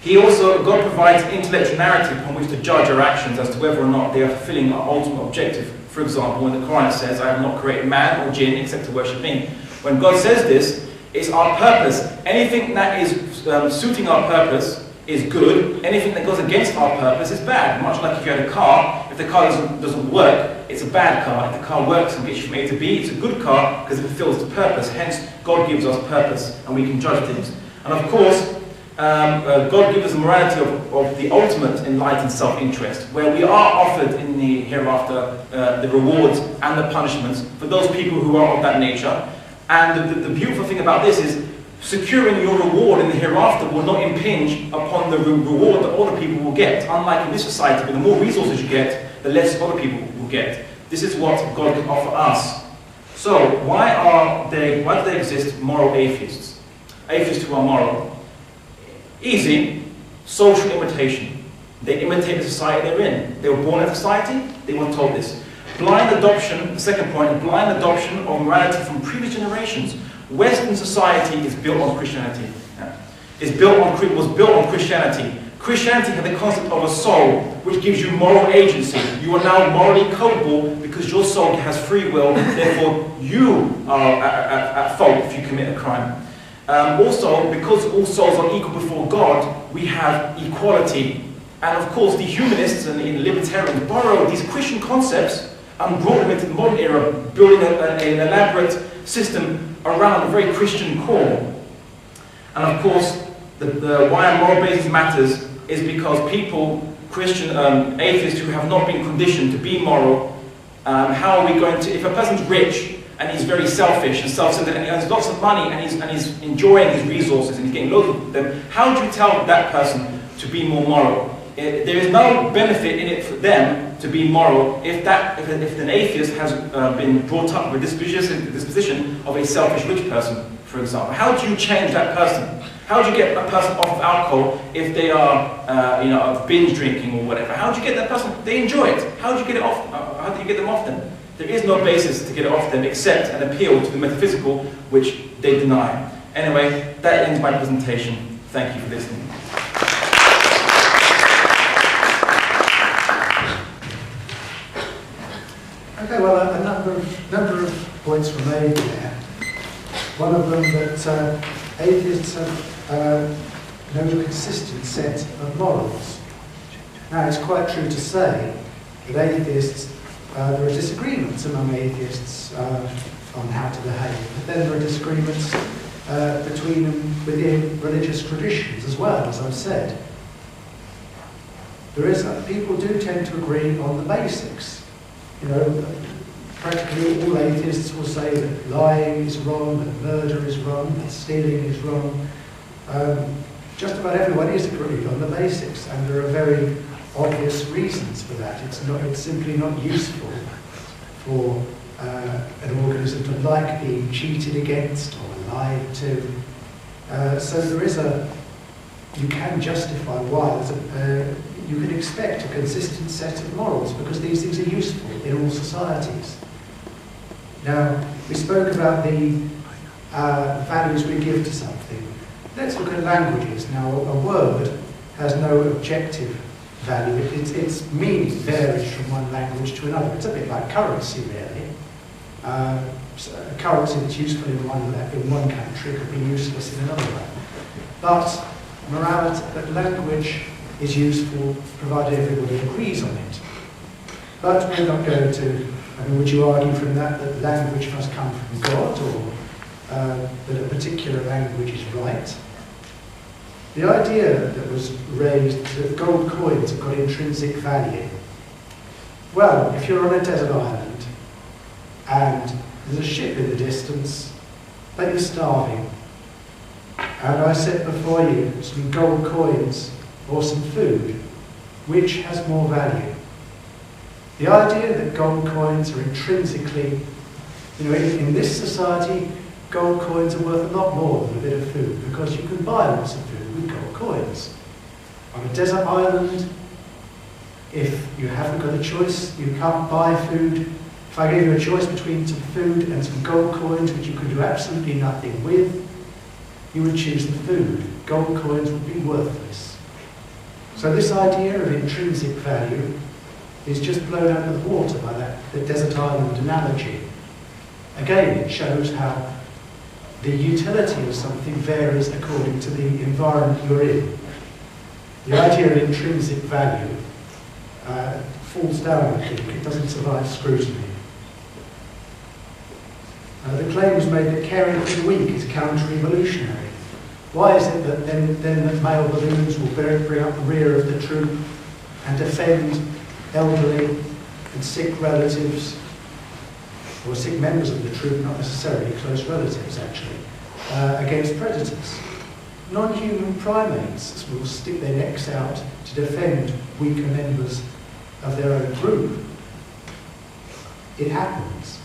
God provides intellectual narrative upon which to judge our actions as to whether or not they are fulfilling our ultimate objective. For example, when the Quran says, "I have not created man or jinn except to worship me." When God says this, it's our purpose. Anything that is suiting our purpose is good. Anything that goes against our purpose is bad. Much like if you had a car, if the car doesn't work, it's a bad car. If the car works and gets you from A to B, it's a good car because it fulfills the purpose. Hence, God gives us purpose and we can judge things. And of course, God gives us a morality of the ultimate enlightened self-interest, where we are offered in the hereafter the rewards and the punishments for those people who are of that nature. And the beautiful thing about this is securing your reward in the hereafter will not impinge upon the reward that other people will get. Unlike in this society, where the more resources you get, the less other people will get. This is what God can offer us. So, why do they exist moral atheists? Atheists who are moral. Easy, social imitation. They imitate the society they're in. They were born in society, they weren't told this. Blind adoption, the second point, blind adoption of morality from previous generations. Western society is built on Christianity. Was built on Christianity. Christianity had the concept of a soul, which gives you moral agency. You are now morally culpable because your soul has free will, therefore you are at fault if you commit a crime. Also, because all souls are equal before God, we have equality. And of course, the humanists and the libertarians borrow these Christian concepts and brought them into the modern era, building an elaborate system around a very Christian core. And of course, why a moral basis matters is because Christian atheists who have not been conditioned to be moral, how are we going to, if a person's rich and he's very selfish and self-centered and he earns lots of money and he's enjoying his resources and he's getting loads of them, how do you tell that person to be more moral? There is no benefit in it for them to be moral if an atheist has been brought up with this disposition of a selfish rich person, for example. How do you change that person? How do you get a person off of alcohol if they are binge drinking or whatever? How do you get that person? They enjoy it. How do you get it off? How do you get them off them? There is no basis to get it off them except an appeal to the metaphysical, which they deny. Anyway, that ends my presentation. Thank you for listening. Okay, well, number of points were made there. One of them that atheists have no consistent set of morals. Now, it's quite true to say that atheists, there are disagreements among atheists on how to behave, but then there are disagreements between them within religious traditions as well, as I've said. People do tend to agree on the basics. You know, practically all atheists will say that lying is wrong, that murder is wrong, that stealing is wrong. Just about everyone is agreed on the basics, and there are very obvious reasons for that. It's simply not useful for an organism to like being cheated against or lied to. So there is you can justify why you can expect a consistent set of morals, because these things are useful in all societies. Now, we spoke about the values we give to something. Let's look at languages. Now, a word has no objective value. Its meaning varies from one language to another. It's a bit like currency, really. So a currency that's useful in one country could be useless in another one. But language is useful provided everybody agrees on it. But we're not going to, would you argue from that language must come from God, or that a particular language is right? The idea that was raised that gold coins have got intrinsic value. Well, if you're on a desert island and there's a ship in the distance, but you're starving, and I set before you some gold coins or some food, which has more value? The idea that gold coins are intrinsically, in this society, gold coins are worth a lot more than a bit of food, because you can buy lots of food with gold coins. On a desert island, if you haven't got a choice, you can't buy food. If I gave you a choice between some food and some gold coins, which you could do absolutely nothing with, you would choose the food. Gold coins would be worthless. So this idea of intrinsic value is just blown out of the water by the desert island analogy. Again, it shows how the utility of something varies according to the environment you're in. The idea of intrinsic value falls down, I think. It doesn't survive scrutiny. The claim was made that caring for the weak is counter-revolutionary. Why is it that then the male balloons will bring up the rear of the troop and defend elderly and sick relatives, or sick members of the troop, not necessarily close relatives actually, against predators? Non-human primates will stick their necks out to defend weaker members of their own group. It happens.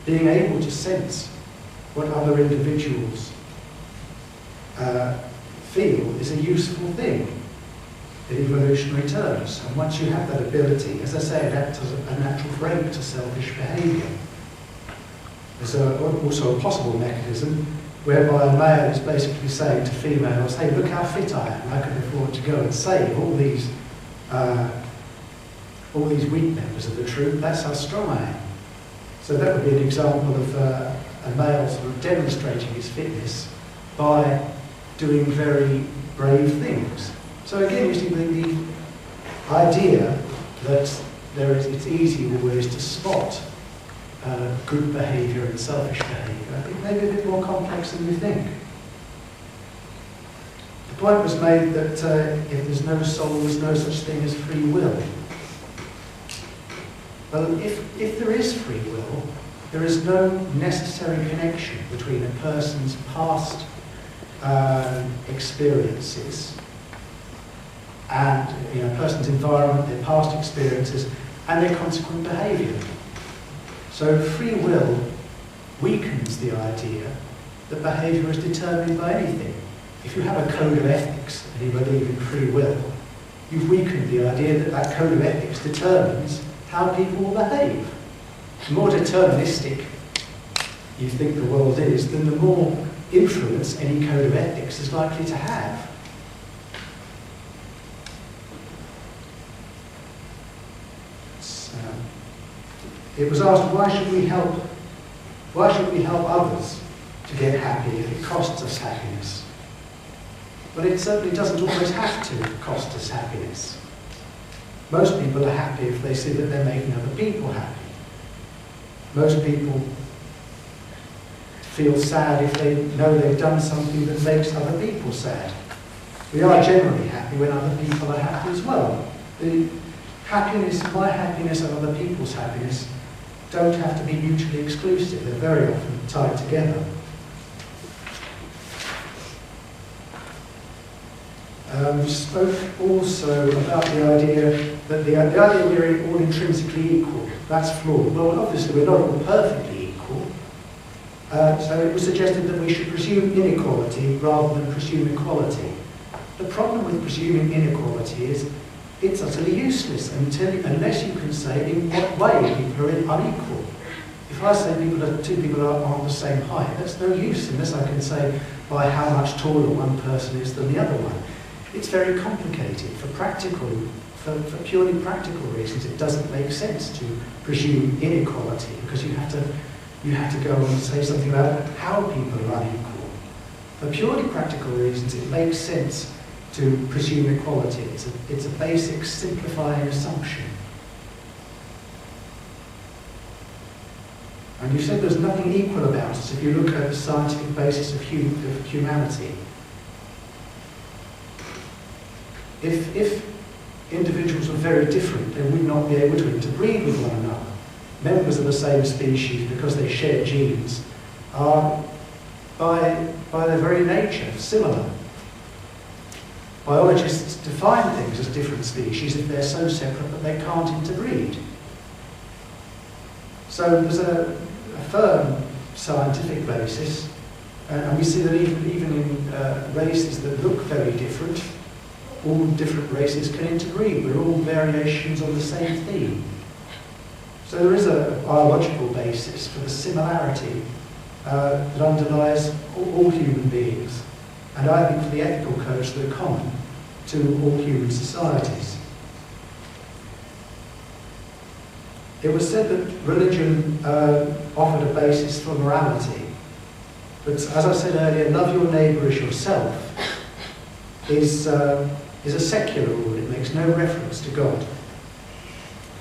Being able to sense what other individuals feel is a useful thing in evolutionary terms. And once you have that ability, as I say, it acts as a natural break to selfish behaviour. There's also a possible mechanism whereby a male is basically saying to females, hey, look how fit I am, I can afford to go and save all these weak members of the troop, that's how strong I am. So that would be an example of a male sort of demonstrating his fitness by doing very brave things. So again, you see the idea that it's easy always to spot good behaviour and selfish behaviour. It may be a bit more complex than you think. The point was made that if there's no soul, there's no such thing as free will. Well, if there is free will, there is no necessary connection between a person's past experiences and a person's environment, their past experiences, and their consequent behaviour. So free will weakens the idea that behaviour is determined by anything. If you have a code of ethics and you believe in free will, you've weakened the idea that that code of ethics determines how people will behave. The more deterministic you think the world is, then the more influence any code of ethics is likely to have. it was asked, why should we help others to get happy if it costs us happiness? But it certainly doesn't always have to cost us happiness. Most people are happy if they see that they're making other people happy. Most people feel sad if they know they've done something that makes other people sad. We are generally happy when other people are happy as well. The happiness, my happiness and other people's happiness don't have to be mutually exclusive. They're very often tied together. We spoke also about the idea that the idea we're all intrinsically equal. That's flawed. Well, obviously we're not all perfectly equal. So it was suggested that we should presume inequality rather than presume equality. The problem with presuming inequality is it's utterly useless unless you can say in what way people are unequal. If I say two people are on the same height, that's no use unless I can say by how much taller one person is than the other one. It's very complicated. For purely practical reasons, it doesn't make sense to presume inequality because you have to go and say something about how people are unequal. For purely practical reasons, it makes sense to presume equality. It's a basic simplifying assumption. And you said there's nothing equal about us if you look at the scientific basis of humanity. If individuals were very different, they would not be able to interbreed with one another. Members of the same species, because they share genes, are by their very nature similar. Biologists define things as different species if they're so separate that they can't interbreed. So there's a firm scientific basis, and we see that even in races that look very different, all different races can interbreed. We're all variations on the same theme. So there is a biological basis for the similarity that underlies all human beings, and I think for the ethical codes that are common to all human societies. It was said that religion offered a basis for morality, but as I said earlier, love your neighbour as yourself is a secular rule. It makes no reference to God.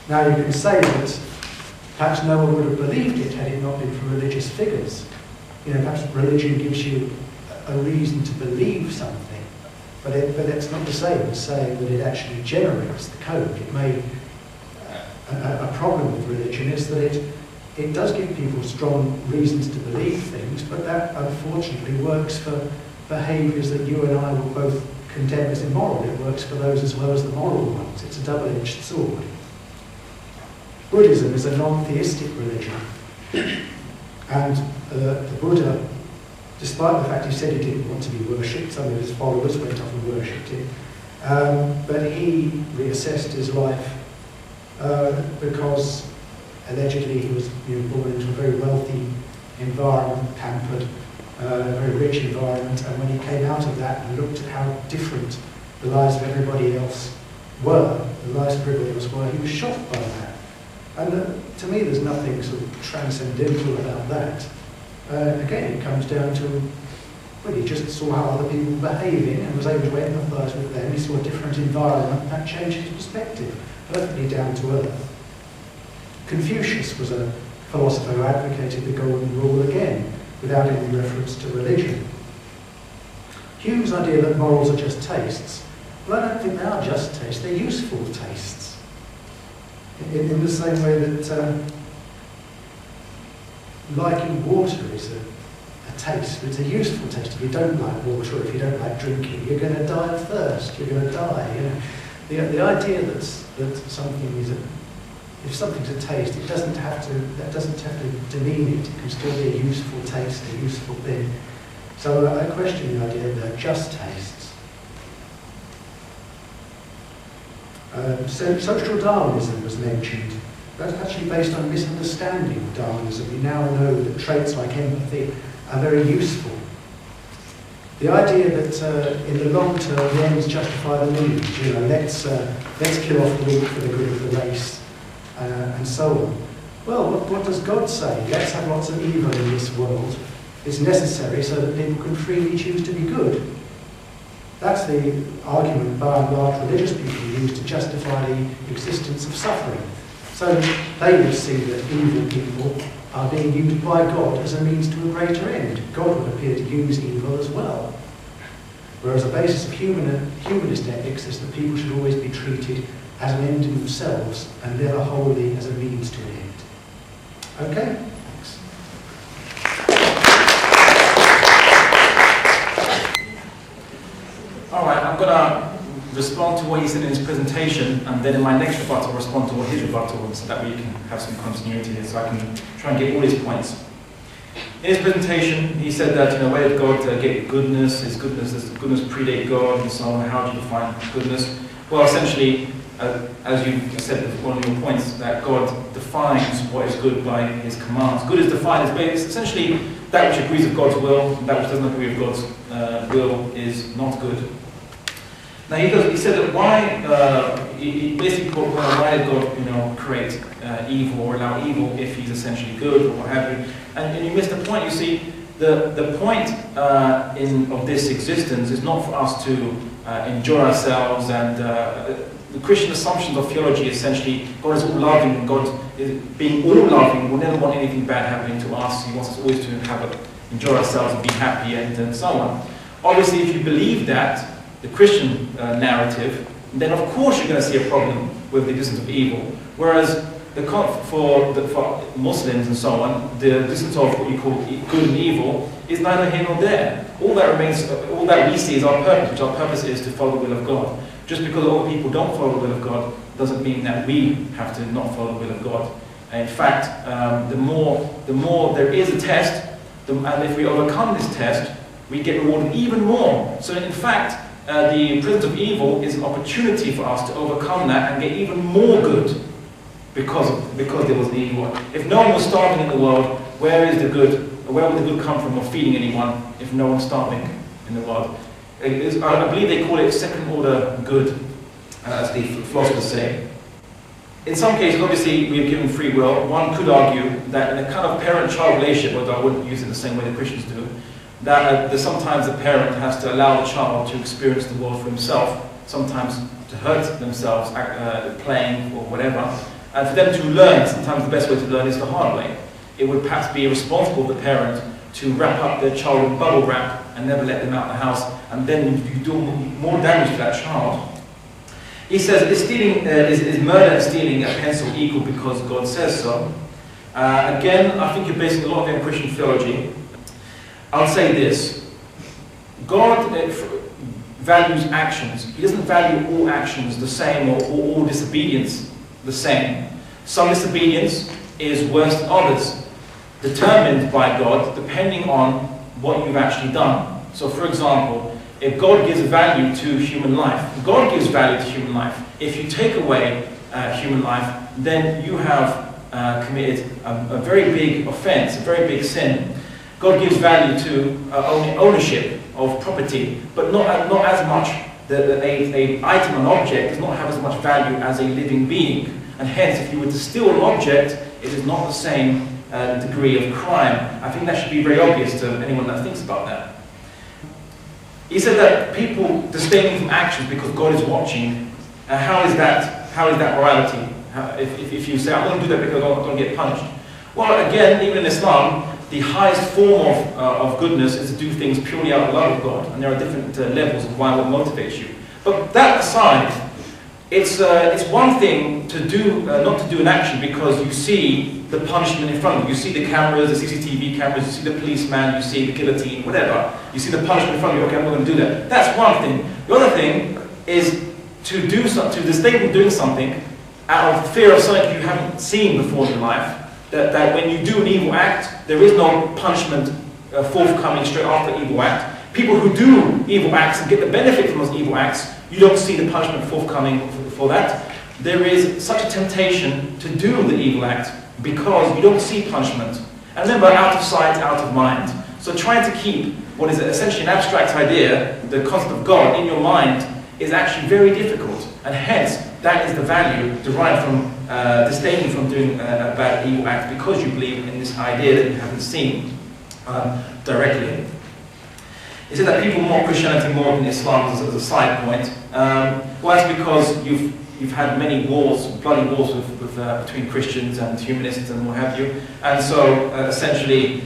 Now you can say that perhaps no one would have believed it had it not been for religious figures. You know, perhaps religion gives you a reason to believe something, but it's not the same as saying that it actually generates the code. It may a problem with religion is that it does give people strong reasons to believe things, but that unfortunately works for behaviours that you and I will both condemn as immoral. It works for those as well as the moral ones. It's a double-edged sword. Buddhism is a non-theistic religion, and the Buddha, despite the fact he said he didn't want to be worshipped, some of his followers went off and worshipped him, but he reassessed his life because allegedly he was born into a very wealthy environment, pampered, a very rich environment, and when he came out of that and looked at how different the lives of everybody else were, he was shocked by that. And to me there's nothing sort of transcendental about that. Again, it comes down to, well, he just saw how other people were behaving and was able to empathise with them. He saw a different environment, that changed his perspective, perfectly down to earth. Confucius was a philosopher who advocated the golden rule again, without any reference to religion. Hume's idea that morals are just tastes, well, I don't think they are just tastes, they're useful tastes. In the same way that liking water is a taste, but it's a useful taste. If you don't like water, or if you don't like drinking, you're going to die of thirst, you're going to die. You know? The idea that something is if something's a taste, that doesn't have to demean it. It can still be a useful taste, a useful thing. So I question the idea that they're just tastes. So social Darwinism was mentioned. That's actually based on a misunderstanding of Darwinism. We now know that traits like empathy are very useful. The idea that in the long term the ends justify the means. You know, let's kill off the weak for the good of the race. And so on. Well, what does God say? Let's have lots of evil in this world. It's necessary so that people can freely choose to be good. That's the argument by and large religious people use to justify the existence of suffering. So they would see that evil people are being used by God as a means to a greater end. God would appear to use evil as well. Whereas the basis of humanist ethics is that people should always be treated as an end in themselves and never wholly as a means to an end. Okay? Thanks. All right, I'm going to respond to what he said in his presentation, and then in my next rebuttal, respond to what his rebuttal was, so that we can have some continuity here, so I can try and get all his points. In his presentation, he said that, where did God get goodness? Does goodness predate God, and so on? How do you define goodness? Well, essentially, as you said with one of your points, that God defines what is good by his commands. Good is defined as essentially that which agrees with God's will, and that which doesn't agree with God's will is not good. Now he said that he basically called, why did God create evil or allow evil if he's essentially good or what have you? And you missed the point. You see, the point of this existence is not for us to enjoy ourselves, and the Christian assumptions of theology essentially, God is all loving, and God is being all loving, will never want anything bad happening to us. He wants us always to enjoy ourselves and be happy and so on. Obviously, if you believe that, the Christian narrative, then of course you're going to see a problem with the existence of evil. Whereas for Muslims and so on, the existence of what you call good and evil is neither here nor there. All that we see is our purpose, which our purpose is to follow the will of God. Just because other people don't follow the will of God doesn't mean that we have to not follow the will of God. And in fact, the more there is a test, and if we overcome this test, we get rewarded even more. So in fact, the presence of evil is an opportunity for us to overcome that and get even more good because there was the evil. If no one was starving in the world, where would the good come from, or feeding anyone if no one's starving in the world? I believe they call it second order good, as the philosophers say. In some cases, obviously, we are given free will. One could argue that in a kind of parent-child relationship, although I wouldn't use it the same way the Christians do, that sometimes the parent has to allow the child to experience the world for himself, sometimes to hurt themselves playing or whatever, and for them to learn. Sometimes the best way to learn is the hard way. It would perhaps be irresponsible of the parent to wrap up their child in bubble wrap and never let them out of the house, and then you do more damage to that child. He says, is murder and stealing a pencil equal because God says so? Again, I think you're basing a lot of it on Christian theology. I'll say this: God values actions. He doesn't value all actions the same, or all disobedience the same. Some disobedience is worse than others, determined by God depending on what you've actually done. So for example, if God gives value to human life, God gives value to human life. If you take away human life, then you have committed a very big offense, a very big sin. God gives value to ownership of property, but not as much. An item, an object, does not have as much value as a living being. And hence, if you were to steal an object, it is not the same degree of crime. I think that should be very obvious to anyone that thinks about that. He said that people disdaining from actions because God is watching. How is that morality? If you say, I'm going to do that because I'm going to get punished. Well, again, even in Islam, the highest form of goodness is to do things purely out of love of God, and there are different levels of why what motivates you. But that aside, it's one thing to do not to do an action because you see the punishment in front of you. You see the cameras, the CCTV cameras, you see the policeman, you see the guillotine, whatever. You see the punishment in front of you. Okay, I'm not going to do that. That's one thing. The other thing is to distinguish from doing something out of fear of something you haven't seen before in your life. That when you do an evil act, there is no punishment forthcoming straight after the evil act. People who do evil acts and get the benefit from those evil acts, you don't see the punishment forthcoming for that. There is such a temptation to do the evil act because you don't see punishment. And remember, out of sight, out of mind. So trying to keep what is essentially an abstract idea, the concept of God, in your mind is actually very difficult. And hence, that is the value derived from disdaining from doing a bad evil act because you believe in this idea that you haven't seen directly. He said that people mock Christianity more than Islam as a side point. Well, that's because you've had many wars, bloody wars between Christians and humanists and what have you. And so essentially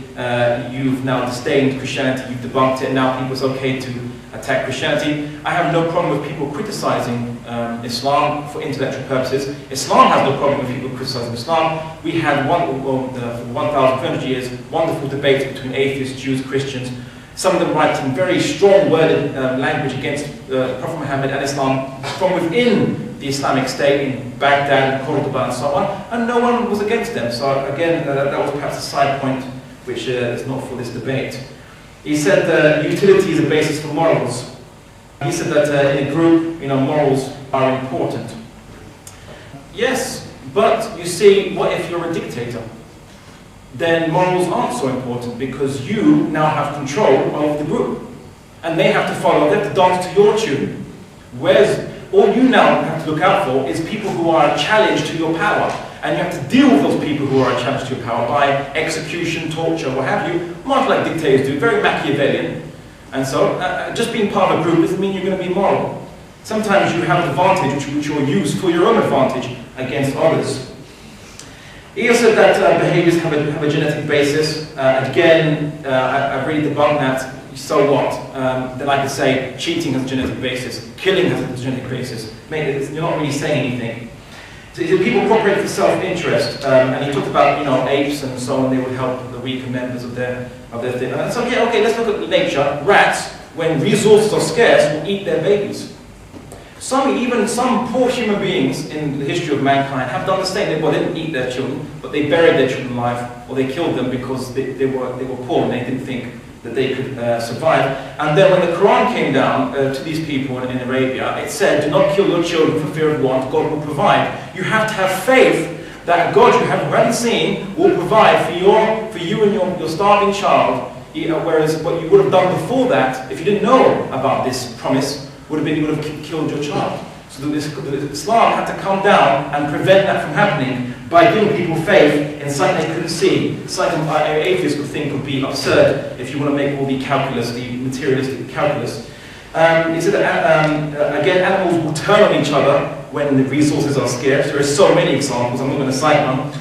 you've now disdained Christianity, you've debunked it, and now people it's okay to attack Christianity. I have no problem with people criticizing Islam for intellectual purposes. Islam has no problem with people criticizing Islam. We had for 1,500 years wonderful debates between atheists, Jews, Christians. Some of them writing very strong-worded language against Prophet Muhammad and Islam from within the Islamic State in Baghdad, Cordoba, and so on, and no one was against them. So again, that was perhaps a side point which is not for this debate. He said that utility is a basis for morals. He said that in a group, morals are important. Yes, but you see, what if you're a dictator? Then morals aren't so important because you now have control of the group. And they have to follow, they have to dance to your tune. Whereas all you now have to look out for is people who are a challenge to your power. And you have to deal with those people who are a challenge to your power by execution, torture, what have you, much like dictators do, very Machiavellian. And so, just being part of a group doesn't mean you're going to be moral. Sometimes you have an advantage which you'll use for your own advantage against others. He also said that behaviors have a genetic basis. Again, I've really debunked that. So what? Then I could say cheating has a genetic basis, killing has a genetic basis. You're not really saying anything. So people cooperate for self-interest, and he talked about apes and so on. They would help the weaker members of their thing. And so yeah, okay, let's look at nature. Rats, when resources are scarce, will eat their babies. Even some poor human beings in the history of mankind have done the same. They didn't eat their children, but they buried their children alive, or they killed them because they were poor and they didn't think that they could survive. And then when the Quran came down to these people in Arabia, it said, do not kill your children for fear of want, God will provide. You have to have faith that God you haven't seen will provide for you and your starving child, whereas what you would have done before that, if you didn't know about this promise, would have been you would have killed your child. So Islam had to come down and prevent that from happening by giving people faith in something they couldn't see, something atheists would think would be absurd if you want to make all the calculus, the materialistic calculus. He said that, again, animals will turn on each other when the resources are scarce. There are so many examples, I'm not going to cite one.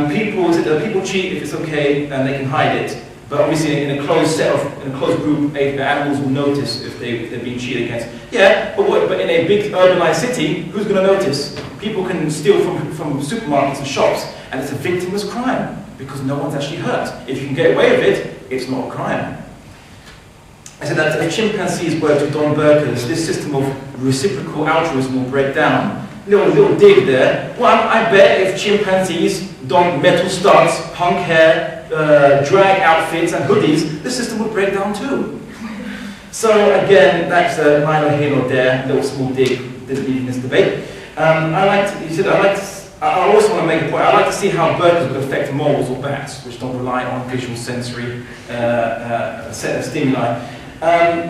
People cheat if it's okay and they can hide it. But obviously in a closed group, animals will notice if they're being cheated against. Yeah, but in a big urbanized city, who's going to notice? People can steal from supermarkets and shops, and it's a victimless crime because no one's actually hurt. If you can get away with it, it's not a crime. I said that if chimpanzees were to don burqas, this system of reciprocal altruism will break down. Little dig there. Well, I bet if chimpanzees don metal studs, punk hair, drag outfits and hoodies, the system would break down too. So again, that's neither here nor there, little small dig, didn't need in this debate. I also want to make a point, I like to see how burqas would affect morals or bats, which don't rely on visual sensory stimuli.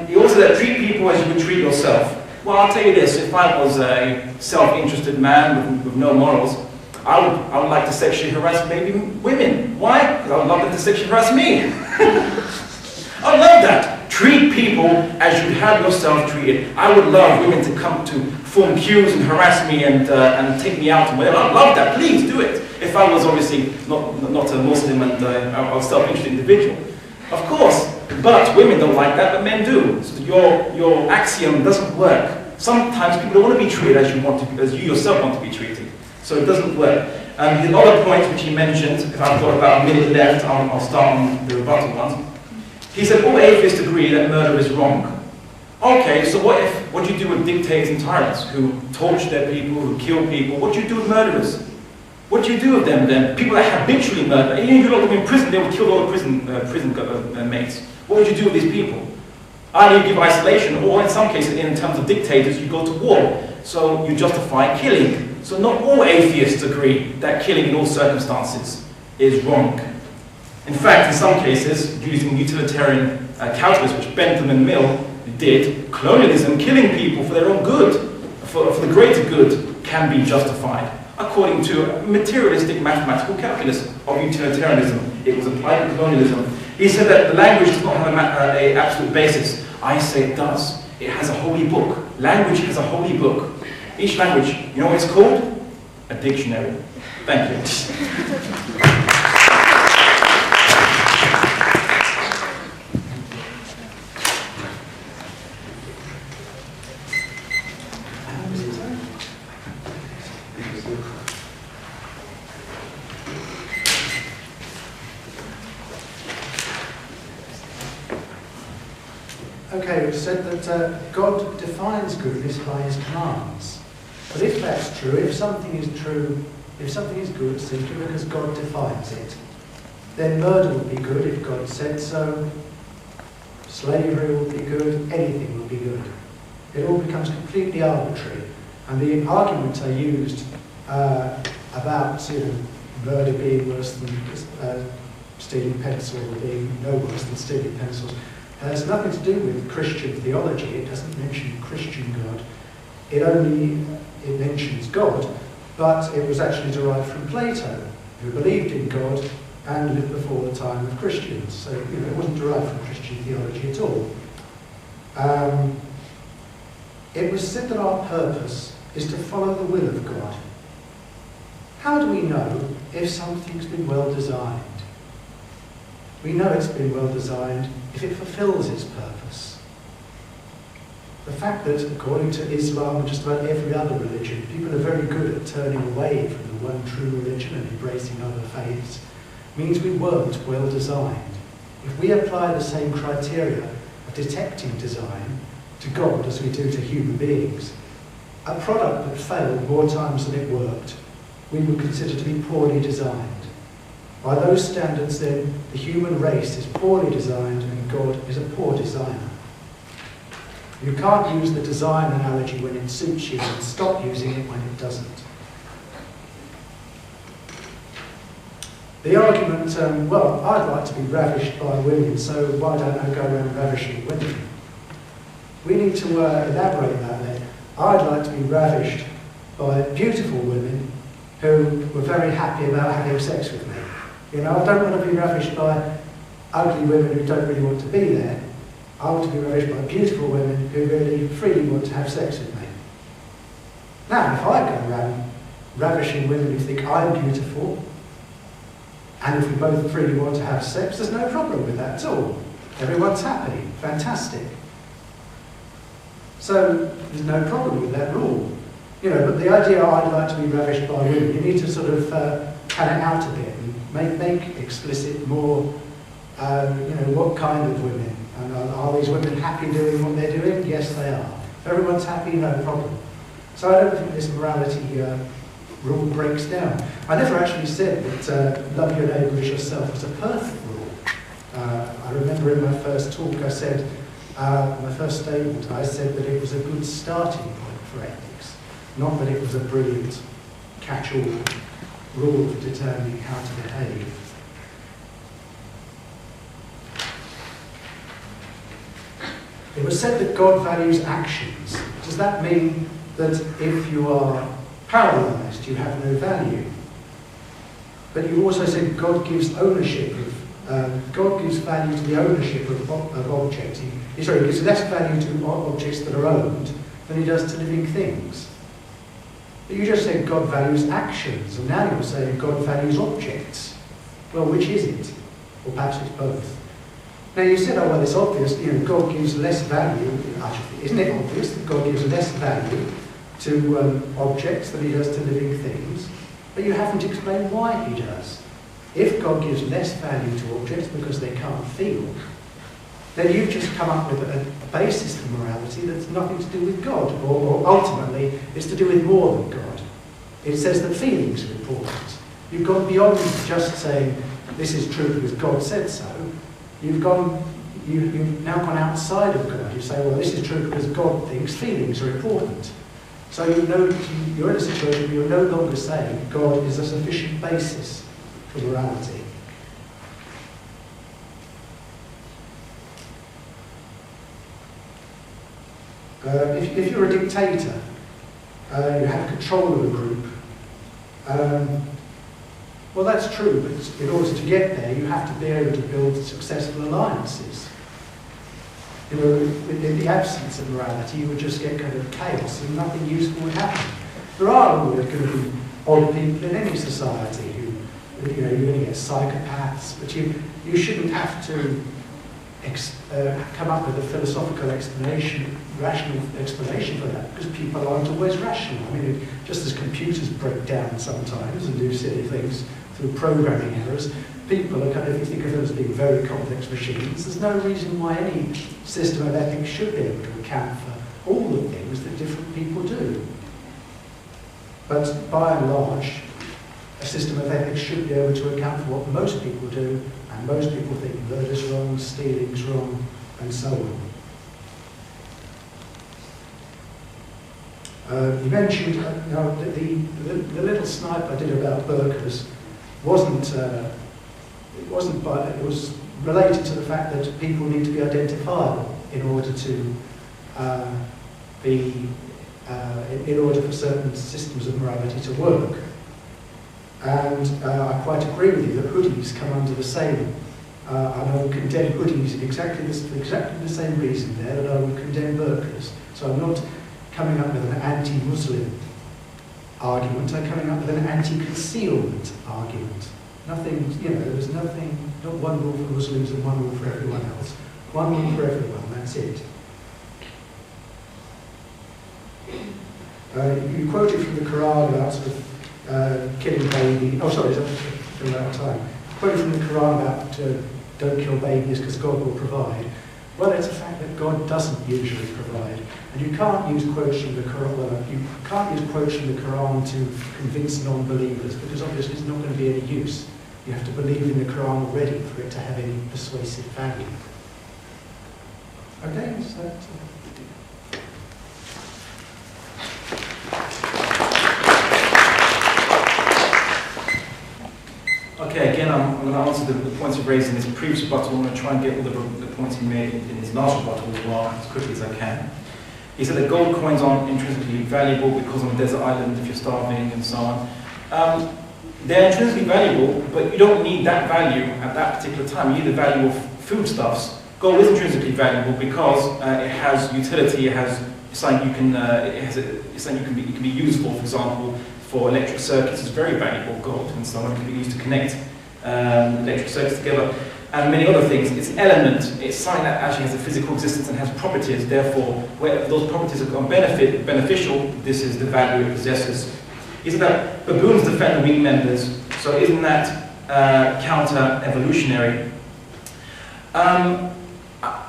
He also said, treat people as you would treat yourself. Well, I'll tell you this, if I was a self-interested man with no morals, I would like to sexually harass maybe women. Why? Because I would love them to sexually harass me. I love that. Treat people as you'd have yourself treated. I would love women to come to form queues and harass me and take me out and whatever. I'd love that. Please do it. If I was obviously not a Muslim and I was a self-interested individual. Of course. But women don't like that, but men do. So your axiom doesn't work. Sometimes people don't want to be treated as you yourself want to be treated. So it doesn't work. The other point which he mentioned, if I've got about a minute left, I'll start on the rebuttal ones. He said all atheists agree that murder is wrong. Okay, so what do you do with dictators and tyrants who torture their people, who kill people? What do you do with murderers? What do you do with them then? People that habitually murder. Even if you lock them in prison, they would kill all the prison mates. What would you do with these people? Either you give isolation, or in some cases, in terms of dictators, you go to war. So you justify killing. So not all atheists agree that killing in all circumstances is wrong. In fact, in some cases, using utilitarian calculus, which Bentham and Mill did, colonialism, killing people for their own good, for the greater good, can be justified. according to materialistic mathematical calculus of utilitarianism. It was applied to colonialism. He said that the language does not have an absolute basis. I say it does. It has a holy book. Language has a holy book. Each language, you know what it's called? A dictionary. Thank you. Okay, we've said that God defines goodness by his commands. But if that's true, if something is true, if something is good simply because God defines it, then murder would be good if God said so, slavery would be good, anything would be good. It all becomes completely arbitrary. And the argument I used about murder being worse than stealing pencil or being no worse than stealing pencils has nothing to do with Christian theology. It doesn't mention Christian God. It mentions God, but it was actually derived from Plato, who believed in God and lived before the time of Christians. So it wasn't derived from Christian theology at all. It was said that our purpose is to follow the will of God. How do we know if something's been well designed? We know it's been well designed if it fulfills its purpose. The fact that, according to Islam and just about every other religion, people are very good at turning away from the one true religion and embracing other faiths, means we weren't well designed. If we apply the same criteria of detecting design to God as we do to human beings, a product that failed more times than it worked, we would consider to be poorly designed. By those standards, then, the human race is poorly designed and God is a poor designer. You can't use the design analogy when it suits you and stop using it when it doesn't. The argument, well, I'd like to be ravished by women, so why don't I go around ravishing women? We need to elaborate that then. I'd like to be ravished by beautiful women who were very happy about having sex with me. I don't want to be ravished by ugly women who don't really want to be there. I want to be ravished by beautiful women who really freely want to have sex with me. Now, if I go around ravishing women who think I'm beautiful, and if we both freely want to have sex, there's no problem with that at all. Everyone's happy. Fantastic. So, there's no problem with that rule. But the idea I'd like to be ravished by women, you need to sort of pan it out a bit and make explicit more, what kind of women. And are these women happy doing what they're doing? Yes, they are. If everyone's happy, no problem. So I don't think this morality rule breaks down. I never actually said that love your neighbour as yourself was a perfect rule. I remember in my first talk I said, my first statement, I said that it was a good starting point for ethics, not that it was a brilliant catch-all rule for determining how to behave. It was said that God values actions. Does that mean that if you are paralysed, you have no value? But you also said God gives ownership of, God gives value to the ownership of objects. He gives less value to objects that are owned than he does to living things. But you just said God values actions, and now you're saying God values objects. Well, which is it? Or perhaps it's both. Now you said, oh well, it's obvious, God gives less value, actually, isn't it obvious that God gives less value to objects than he does to living things? But you haven't explained why he does. If God gives less value to objects because they can't feel, then you've just come up with a basis for morality that's nothing to do with God, or ultimately it's to do with more than God. It says that feelings are important. You've gone beyond just saying this is true because God said so. You've now gone outside of God. You say, well, this is true because God thinks feelings are important. So you're in a situation where you're no longer saying God is a sufficient basis for morality. If you're a dictator, you have control of a group, Well, that's true, but in order to get there, you have to be able to build successful alliances. You know, in the absence of morality, you would just get kind of chaos and nothing useful would happen. There are always going to be odd people in any society who, you know, you're going to get psychopaths, but you shouldn't have to come up with a philosophical explanation, rational explanation for that, because people aren't always rational. I mean, just as computers break down sometimes and do silly things through programming errors, people are kind of, if you think of them as being very complex machines, there's no reason why any system of ethics should be able to account for all the things that different people do. But by and large, a system of ethics should be able to account for what most people do, and most people think murder's wrong, stealing's wrong, and so on. You mentioned the little snipe I did about burqas it was related to the fact that people need to be identifiable in order to in order for certain systems of morality to work. And I quite agree with you that hoodies come under the same. And I would condemn hoodies for exactly the same reason there that I would condemn burqas. So I'm not coming up with an anti-Muslim argument, I'm coming up with an anti-concealment argument. Nothing, you know, there's nothing, not one rule for Muslims and one rule for everyone else. One rule for everyone, that's it. You quoted from the Quran about sort of killing babies. Oh, sorry, I'm out of time. Quoted from the Quran about don't kill babies because God will provide. Well, it's a fact that God doesn't usually provide, and you can't use quotes from the Quran. You can't use quotes from the Quran to convince non-believers because obviously it's not going to be any use. You have to believe in the Quran already for it to have any persuasive value. Okay, is that? Okay, again, I'm going to answer the points you've raised in this previous rebuttal. I'm going to try and get all the points he made in his last rebuttal as well, as quickly as I can. He said that gold coins aren't intrinsically valuable because on a desert island if you're starving and so on. They're intrinsically valuable, but you don't need that value at that particular time. You need the value of foodstuffs. Gold is intrinsically valuable because it has utility, it has something you can, it's something you can be used for example, for electric circuits. It's very valuable, gold, and so on. It can be used to connect electric circuits together, and many other things. It's an element, it's something that actually has a physical existence and has properties, therefore, where those properties are beneficial, this is the value it possesses. Isn't that baboons defend the weak members, so isn't that counter-evolutionary?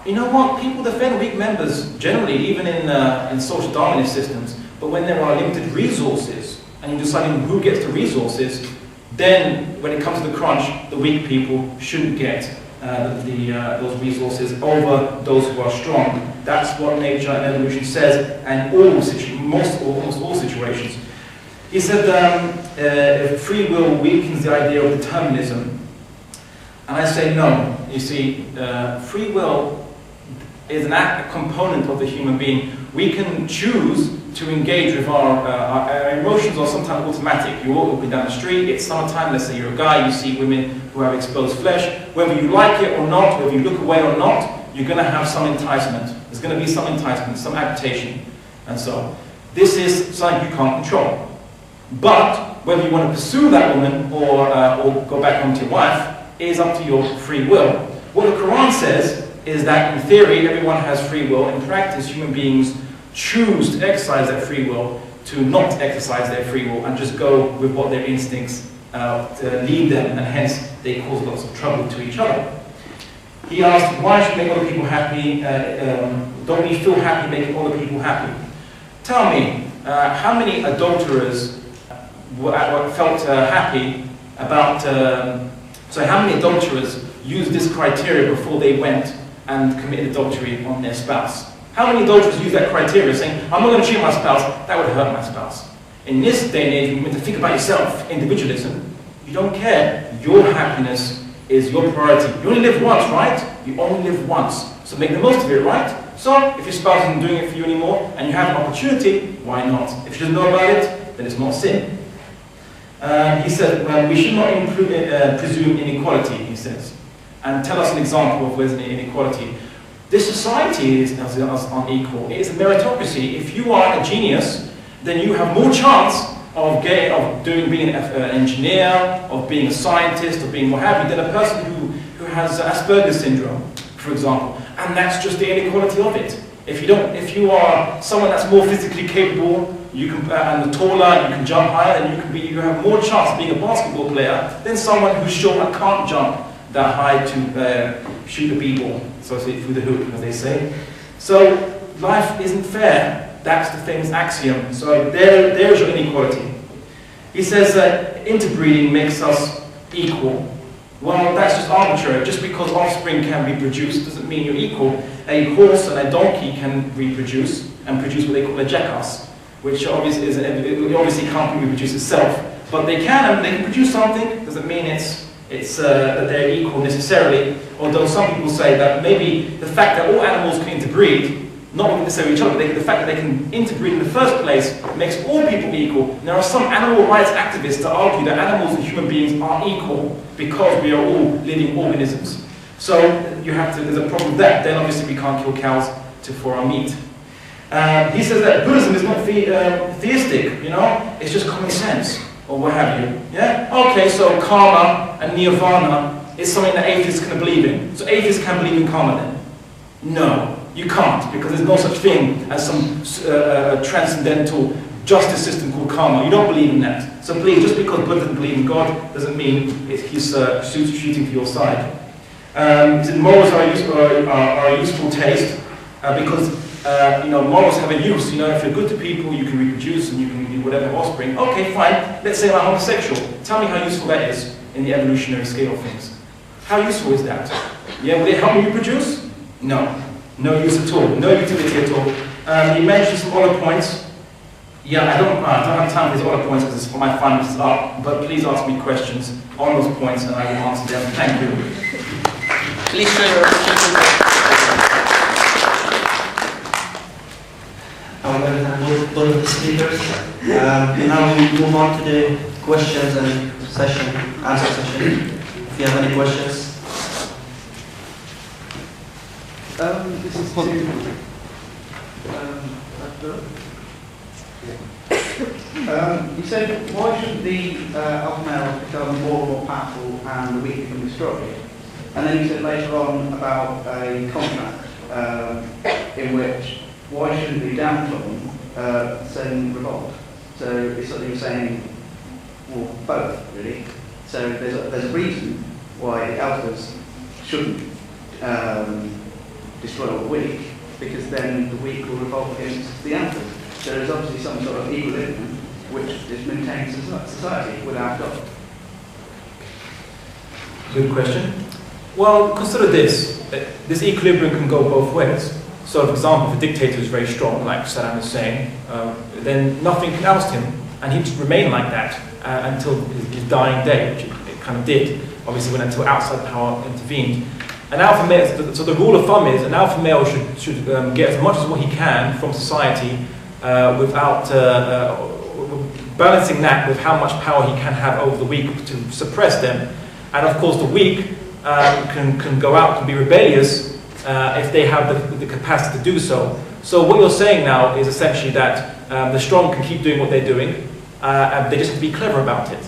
You know what, people defend weak members generally, even in social Darwinist systems, but when there are limited resources, and you're deciding who gets the resources, then when it comes to the crunch, the weak people shouldn't get those resources over those who are strong. That's what nature and evolution says, and almost all situations. He said free will weakens the idea of determinism, and I say no. You see, free will is a component of the human being. We can choose to engage with our emotions, are sometimes automatic. You're walking down the street, it's summertime, let's say you're a guy, you see women who have exposed flesh. Whether you like it or not, whether you look away or not, you're going to have some enticement. There's going to be some enticement, some agitation, and so on. This is something you can't control. But whether you want to pursue that woman or go back home to your wife is up to your free will. What the Quran says is that in theory everyone has free will. In practice, human beings choose to exercise their free will, to not exercise their free will, and just go with what their instincts lead them, and hence they cause lots of trouble to each other. He asked, why should we make other people happy? Don't we feel happy making other people happy? Tell me, how many adulterers felt happy about, how many adulterers used this criteria before they went and committed adultery on their spouse? How many adulterers use that criteria, saying, I'm not going to cheat my spouse, that would hurt my spouse? In this day and age, you're meant to think about yourself, individualism. You don't care. Your happiness is your priority. You only live once, right? You only live once. So make the most of it, right? So, if your spouse isn't doing it for you anymore, and you have an opportunity, why not? If you don't know about it, then it's not sin. He said, well, we should not presume inequality, he says. And tell us an example of where's an inequality. This society is unequal. It is a meritocracy. If you are a genius, then you have more chance of being an engineer, of being a scientist, of being what have you, than a person who has Asperger's syndrome, for example. And that's just the inequality of it. If you are someone that's more physically capable, you can and taller, you can jump higher, and you have more chance of being a basketball player than someone who's short and can't jump that high to shoot a b-ball, so to say, through the hoop, as they say. So life isn't fair. That's the famous axiom. So there's your inequality. He says that interbreeding makes us equal. Well, that's just arbitrary. Just because offspring can be produced doesn't mean you're equal. A horse and a donkey can reproduce and produce what they call a jackass, which obviously can't reproduce itself. But they can produce something. Doesn't mean it's that they're equal necessarily. Although some people say that maybe the fact that all animals can interbreed, not necessarily each other, but the fact that they can interbreed in the first place makes all people equal. And there are some animal rights activists that argue that animals and human beings are equal because we are all living organisms. So there's a problem with that. Then obviously we can't kill cows for our meat. He says that Buddhism is not theistic, it's just common sense, or what have you. Yeah? Okay, so karma and nirvana is something that atheists can believe in. So atheists can believe in karma then? No. You can't, because there's no such thing as some transcendental justice system called karma. You don't believe in that. So please, just because Buddha doesn't believe in God doesn't mean he's shooting for your side. He said morals are a useful taste because morals have a use. If you're good to people, you can reproduce and you can do whatever offspring. Okay, fine. Let's say I'm homosexual. Tell me how useful that is in the evolutionary scale of things. How useful is that? Yeah, will it help me reproduce? No. No use at all, no utility at all. He mentioned some other points. Yeah, I don't have time for these other points because it's for my 5 minutes up, but please ask me questions on those points and I will answer them. Thank you. Please show your I would like to thank both of the speakers. Now we move on to the questions and answer session. If you have any questions. This is to you said, why shouldn't the alpha male become more and more powerful and the weak become destroyed? And then you said later on about a contract in which, why shouldn't the downclone send revolt? So it's sort of saying, well, both, really. So there's a reason why the alphas shouldn't destroy all the weak, because then the weak will revolt against the alphas. So there's obviously some sort of equilibrium which is maintained society without God. Good question. Well, consider this. This equilibrium can go both ways. So, for example, if a dictator is very strong, like Saddam is saying, then nothing can oust him, and he just remain like that until his dying day, which it kind of did, obviously, until outside power intervened. An alpha male, so the rule of thumb is an alpha male should get as much as what he can from society without balancing that with how much power he can have over the weak to suppress them. And of course the weak can go out and be rebellious if they have the capacity to do so. So what you're saying now is essentially that the strong can keep doing what they're doing, and they just have to be clever about it.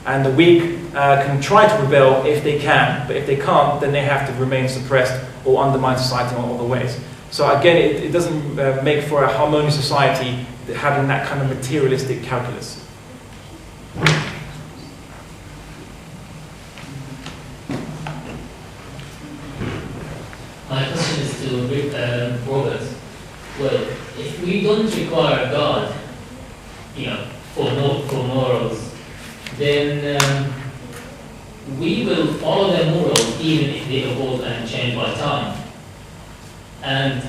And the weak can try to rebel if they can, but if they can't, then they have to remain suppressed or undermine society in all other ways. So again, it doesn't make for a harmonious society having that kind of materialistic calculus. My question is to Robert. Well, if we don't require God, for morals, then we will follow their morals even if they evolve and change by time. And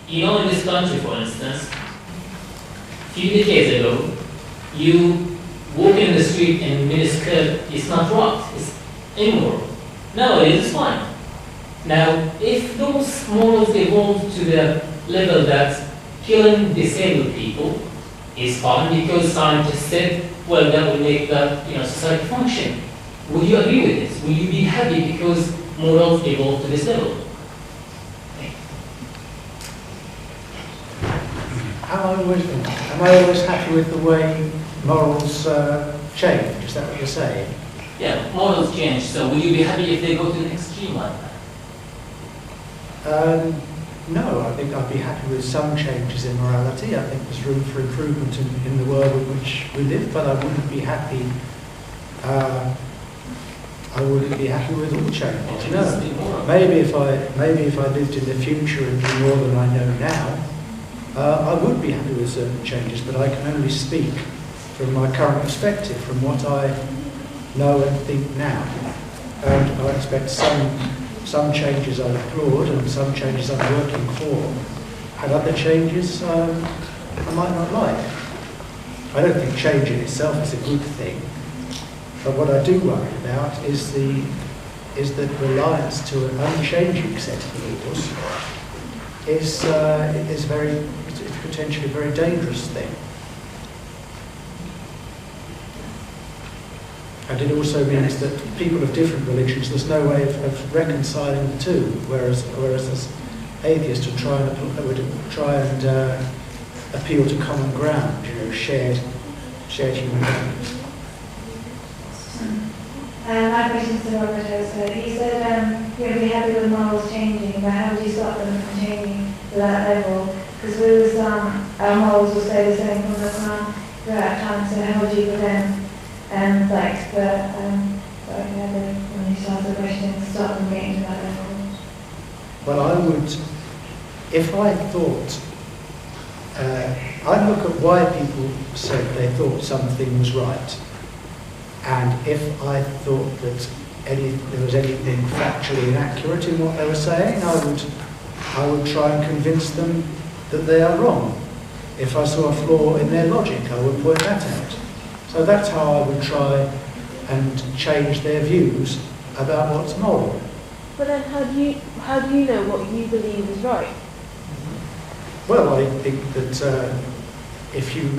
in this country, for instance, a few decades ago, you walk in the street in miniskirt, it's not right, it's immoral. Nowadays, it's fine. Now, if those morals evolve to the level that killing disabled people is fine because scientists said well, that will make that society function. Would you agree with this? Will you be happy because morals evolve to this level? Am I always happy with the way morals change? Is that what you're saying? Yeah, morals change. So will you be happy if they go to an extreme like that? No, I think I'd be happy with some changes in morality. I think there's room for improvement in the world in which we live, but I wouldn't be happy. I wouldn't be happy with all changes. No, maybe if I lived in the future and knew more than I know now, I would be happy with certain changes. But I can only speak from my current perspective, from what I know and think now, and I expect some changes I applaud and some changes I'm working for, and other changes I might not like. I don't think change in itself is a good thing, but what I do worry about is that reliance to an unchanging set of laws is potentially a very dangerous thing. And it also means that people of different religions, there's no way of reconciling the two, whereas as atheists would try and appeal to common ground, shared human values. My question to Robert Stovold. He said you'll be happy with morals changing, but how do you stop them from changing to that level? Because with Islam, our morals will stay the same from the Quran throughout time, so how do you prevent when you start the question, stop them getting to that level? Well, I would, if I thought, I'd look at why people said they thought something was right. And if I thought that there was anything factually inaccurate in what they were saying, I would try and convince them that they are wrong. If I saw a flaw in their logic, I would point that out. So that's how I would try and change their views about what's moral. But then how do you know what you believe is right? Well, I think that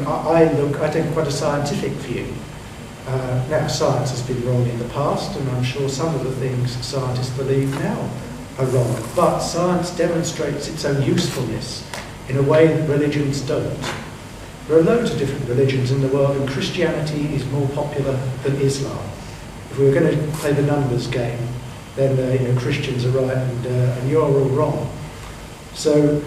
I take quite a scientific view. Now, science has been wrong in the past, and I'm sure some of the things scientists believe now are wrong. But science demonstrates its own usefulness in a way that religions don't. There are loads of different religions in the world, and Christianity is more popular than Islam. If we were going to play the numbers game, then Christians are right and you're all wrong. So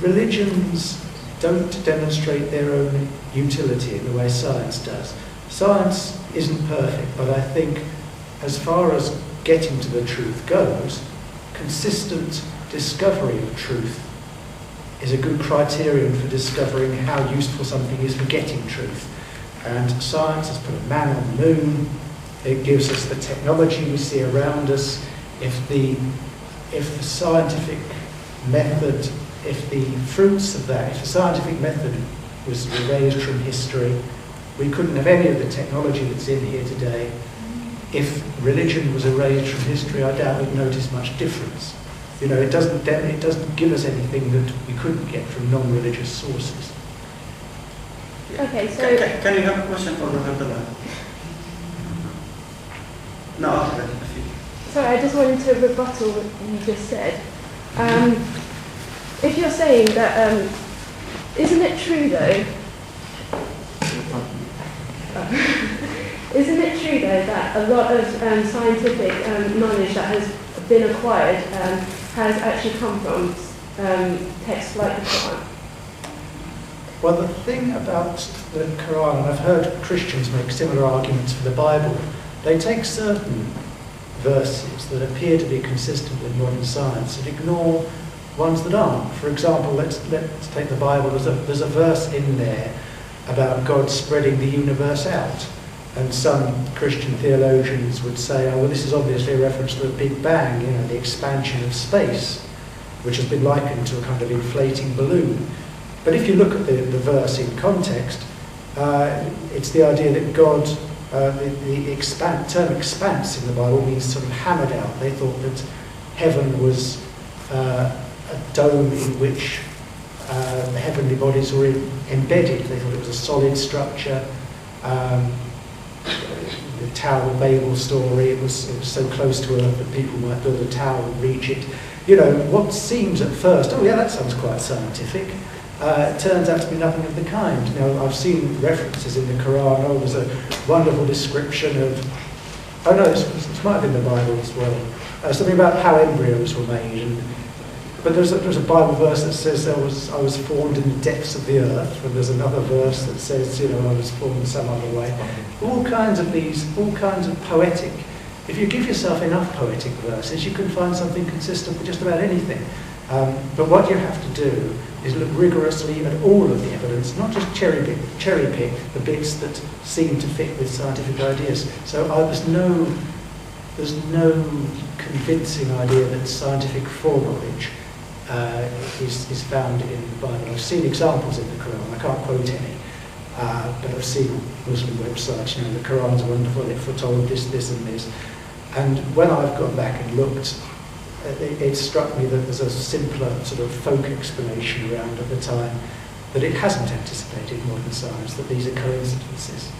religions don't demonstrate their own utility in the way science does. Science isn't perfect, but I think as far as getting to the truth goes, consistent discovery of truth is a good criterion for discovering how useful something is for getting truth. And science has put a man on the moon. It gives us the technology we see around us. If the scientific method, if the fruits of that, if the scientific method was erased from history, we couldn't have any of the technology that's in here today. If religion was erased from history, I doubt we'd notice much difference. It doesn't give us anything that we couldn't get from non-religious sources. Okay, so Can you have a question for Abdullah? No, after that. sorry, I just wanted to rebuttal what you just said. If you're saying that, isn't it true though? Isn't it true though that a lot of scientific knowledge that has been acquired has actually come from texts like the Quran? Well, the thing about the Quran, and I've heard Christians make similar arguments for the Bible, they take certain verses that appear to be consistent with modern science and ignore ones that aren't. For example, let's take the Bible. There's a verse in there about God spreading the universe out. And some Christian theologians would say, oh, well, this is obviously a reference to the Big Bang, the expansion of space, which has been likened to a kind of inflating balloon. But if you look at the verse in context, it's the idea that God, the term expanse in the Bible means sort of hammered out. They thought that heaven was a dome in which the heavenly bodies were embedded. They thought it was a solid structure, The Tower of Babel story, it was so close to Earth that people might build a tower and reach it. You know, what seems at first, oh yeah, that sounds quite scientific, turns out to be nothing of the kind. Now, I've seen references in the Quran. Oh, there's a wonderful description of, oh no, it might have been the Bible as well, something about how embryos were made. But there's a Bible verse that says I was formed in the depths of the earth, and there's another verse that says, you know, I was formed some other way. All kinds of poetic. If you give yourself enough poetic verses, you can find something consistent with just about anything. But what you have to do is look rigorously at all of the evidence, not just cherry pick the bits that seem to fit with scientific ideas. So there's no convincing idea that scientific foreknowledge is found in the Bible. I've seen examples in the Quran. I can't quote any, but I've seen Muslim websites. You know, the Quran's wonderful. It foretold this, this, and this. And when I've gone back and looked, it struck me that there's a simpler sort of folk explanation around at the time that it hasn't anticipated modern science. That these are coincidences.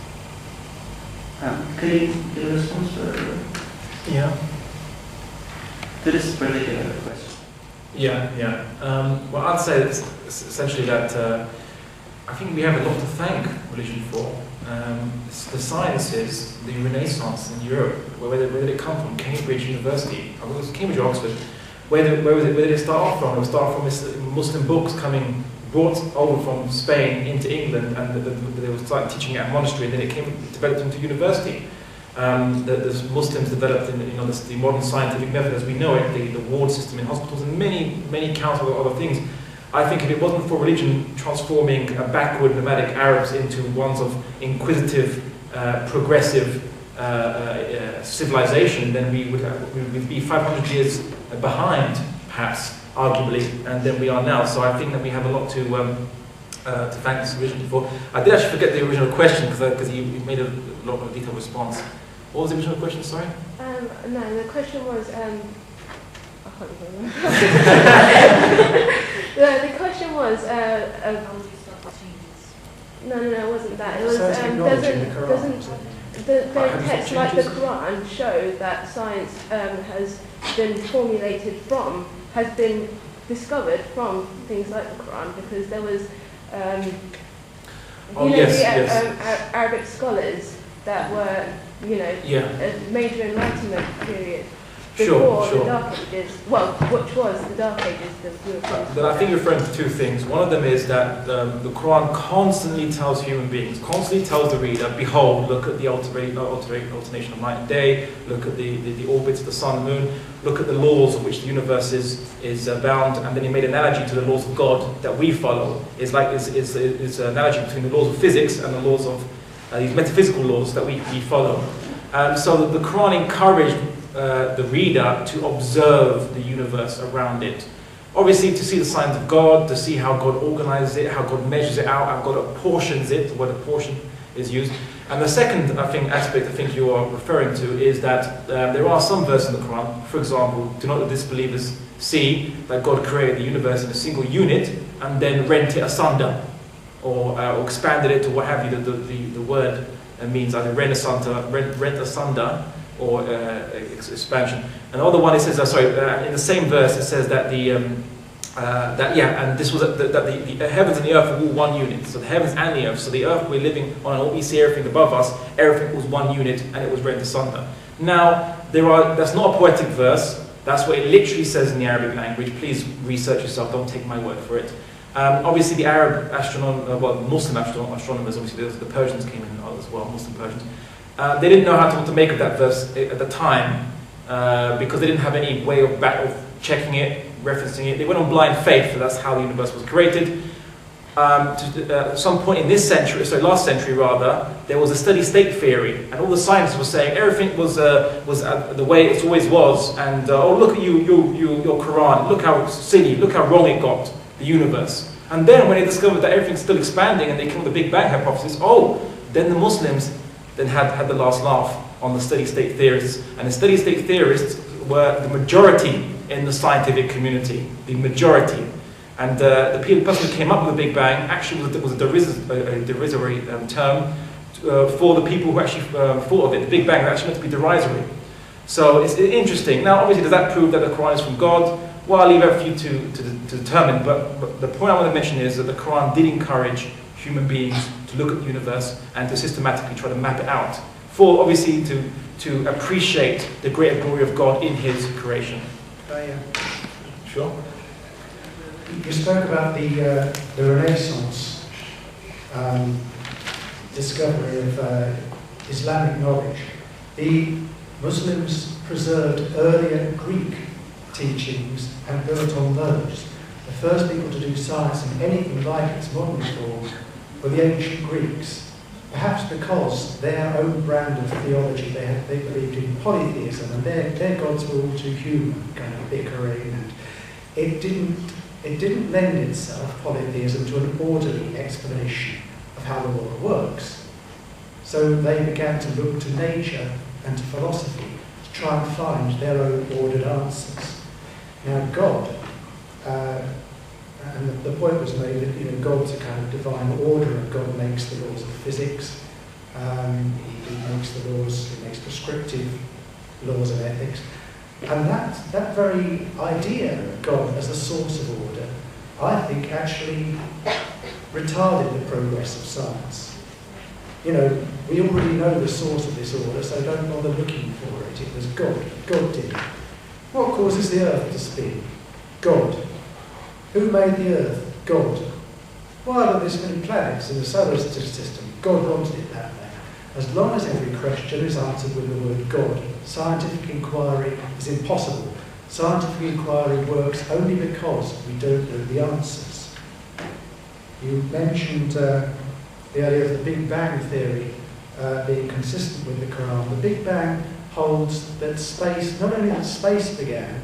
Can you give a response to that? Yeah. To this particular question. Yeah. Well, I'd say it's essentially that I think we have a lot to thank religion for. The sciences, the Renaissance in Europe, where did it come from? Cambridge University, it was Cambridge or Oxford. Where did it start off from? It started from Muslim books brought over from Spain into England, and they were starting teaching at a monastery, and then it developed into university. The Muslims developed the modern scientific method as we know it, the ward system in hospitals, and many countless other things. I think if it wasn't for religion transforming backward nomadic Arabs into ones of inquisitive, progressive civilization, then we would be 500 years behind, perhaps, arguably, and than we are now. So I think that we have a lot to thank this religion for. I did actually forget the original question because you made a lot of detailed response. What was the original question? Sorry. No, the question was. I can't remember. The question was. No, it wasn't that. It was doesn't the text like the Quran show that science has been discovered from things like the Quran, because there was Arabic scholars that were a major Enlightenment period before the Dark Ages, which was the Dark Ages that we were talking But I think you're referring to two things. One of them is that the Quran constantly tells human beings, constantly tells the reader, behold, look at the alternation of night and day, look at the orbits of the sun and moon, look at the laws of which the universe is bound, and then he made an analogy to the laws of God that we follow. It's an analogy between the laws of physics and the laws of these metaphysical laws that we follow. So the Quran encouraged the reader to observe the universe around it. Obviously, to see the signs of God, to see how God organizes it, how God measures it out, how God apportions it, the word apportion is used. And the second aspect I think you are referring to is that there are some verses in the Quran, for example, do not the disbelievers see that God created the universe in a single unit and then rent it asunder, or expanded it, or what have you. The word means either rent asunder, or expansion. And the other one, it says, in the same verse, it says that and this was that the heavens and the earth were all one unit. So the heavens and the earth. So the earth we're living on, and we see everything above us. Everything was one unit, and it was rent asunder. Now that's not a poetic verse. That's what it literally says in the Arabic language. Please research yourself. Don't take my word for it. Obviously, the Arab Muslim astronomers, obviously the Persians came in as well, Muslim Persians. They didn't know how to make of that verse at the time because they didn't have any way of checking it, referencing it. They went on blind faith, so that's how the universe was created. At some point in last century rather, there was a steady state theory, and all the scientists were saying everything was the way it always was. And look at your Quran, look how silly, look how wrong it got the universe. And then when they discovered that everything's still expanding, and they came with the Big Bang hypothesis, then the Muslims had the last laugh on the steady state theorists. And the steady state theorists were the majority in the scientific community, the majority. And the person who came up with the Big Bang actually was a derisory term for the people who actually thought of it. The Big Bang was actually meant to be derisory. So it's interesting. Now, obviously, does that prove that the Quran is from God? Well, I'll leave it for you to determine. But the point I want to mention is that the Quran did encourage human beings to look at the universe and to systematically try to map it out, for obviously to appreciate the greater glory of God in His creation. Sure. You spoke about the Renaissance discovery of Islamic knowledge. The Muslims preserved earlier Greek teachings and built on those. The first people to do science in anything like its modern form were the ancient Greeks, perhaps because their own brand of theology, they believed in polytheism, and their gods were all too human, kind of bickering, and it didn't lend itself, polytheism, to an orderly explanation of how the world works. So they began to look to nature and to philosophy to try and find their own ordered answers. Now God, and the point was made that God's a kind of divine order, and God makes the laws of physics, he makes the laws, he makes prescriptive laws of ethics, and that very idea of God as a source of order, I think, actually retarded the progress of science. We already know the source of this order, so don't bother looking for it. It was God. God did it. What causes the earth to spin? God. Who made the earth? God. Why are there this many planets in the solar system? God wanted it that way. As long as every question is answered with the word God, scientific inquiry is impossible. Scientific inquiry works only because we don't know the answers. You mentioned the idea of the Big Bang theory being consistent with the Quran. The Big Bang holds that space, not only that space began,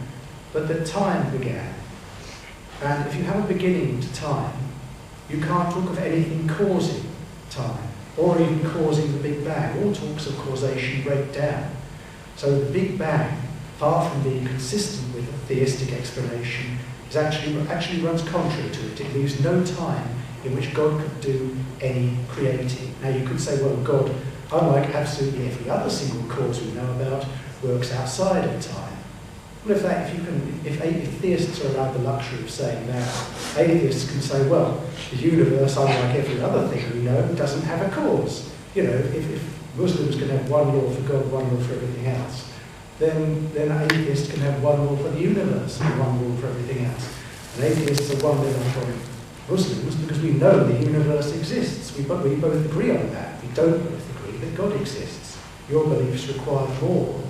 but that time began. And if you have a beginning to time, you can't talk of anything causing time, or even causing the Big Bang. All talks of causation break down. So the Big Bang, far from being consistent with a theistic explanation, is actually runs contrary to it. It leaves no time in which God could do any creating. Now you could say, well, God, unlike absolutely every other single cause we know about, works outside of time. Well, if theists are allowed the luxury of saying that, atheists can say, well, the universe, unlike every other thing we know, doesn't have a cause. If Muslims can have one law for God, one law for everything else, then atheists can have one law for the universe and one law for everything else. And atheists are one level from Muslims because we know the universe exists. We both agree on that. We don't both agree that God exists. Your beliefs require more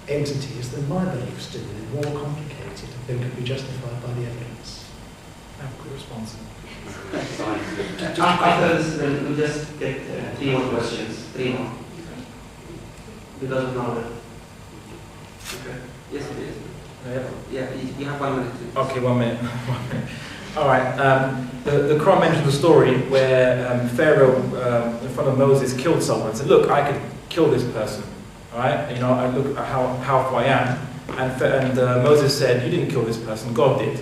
entities than my beliefs do, and they're more complicated than can be justified by the evidence. Good response. After this, we'll just get 3 more questions. 3 more. Because of now. Okay. Yes, please. Yeah, you have 1 minute. Okay, 1 minute. All right. The Quran mentions the story where Pharaoh, in front of Moses, killed someone and said, "Look, I could kill this person. All right? I look at how powerful I am." And Moses said, "You didn't kill this person. God did."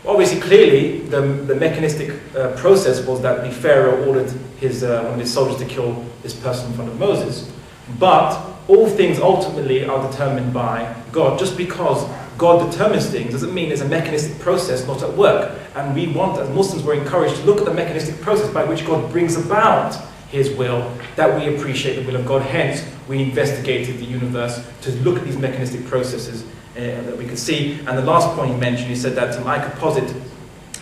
Obviously, clearly, the mechanistic process was that the Pharaoh ordered one of his soldiers to kill this person in front of Moses. But all things ultimately are determined by God. Just because God determines things doesn't mean there's a mechanistic process not at work. And we want, as Muslims, we're encouraged to look at the mechanistic process by which God brings about His will, that we appreciate the will of God. Hence, we investigated the universe to look at these mechanistic processes that we could see. And the last point he mentioned, he said that I could posit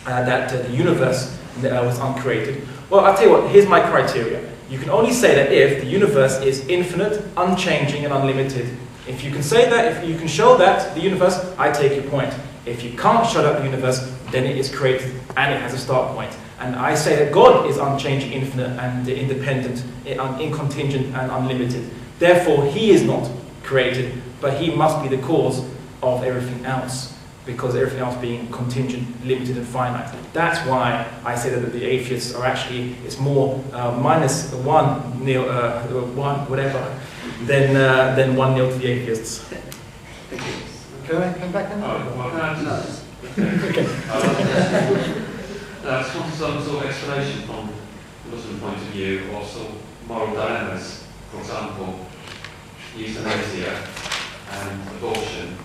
that the universe was uncreated. Well, I'll tell you what, here's my criteria. You can only say that if the universe is infinite, unchanging, and unlimited. If you can say that, if you can show that, the universe, I take your point. If you can't show that the universe, then it is created and it has a start point. And I say that God is unchanging, infinite, and independent, incontingent, and unlimited. Therefore, He is not created, but He must be the cause of everything else, because everything else being contingent, limited, and finite. That's why I say that the atheists are actually, it's more minus 1 nil, 1 whatever, than 1 nil to the atheists. Thank you. Can I come back now? Well, can I just... some sort of explanation from the Muslim point of view, or some moral dilemmas. For example, euthanasia and abortion.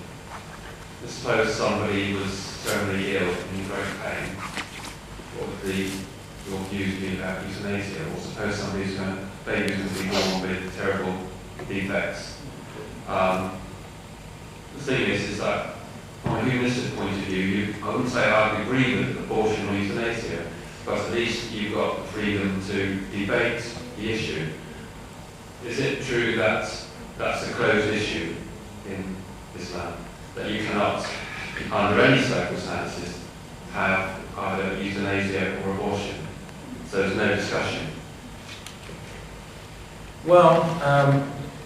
Suppose somebody was terminally ill and in great pain. What would your views be about euthanasia? Or suppose somebody's baby's going to be born with terrible defects. The thing is that from a humanistic point of view, I wouldn't say I would agree with abortion or euthanasia, but at least you've got the freedom to debate the issue. Is it true that that's a closed issue in Islam? That you cannot, under any circumstances, have either euthanasia or abortion? So there's no discussion. Well,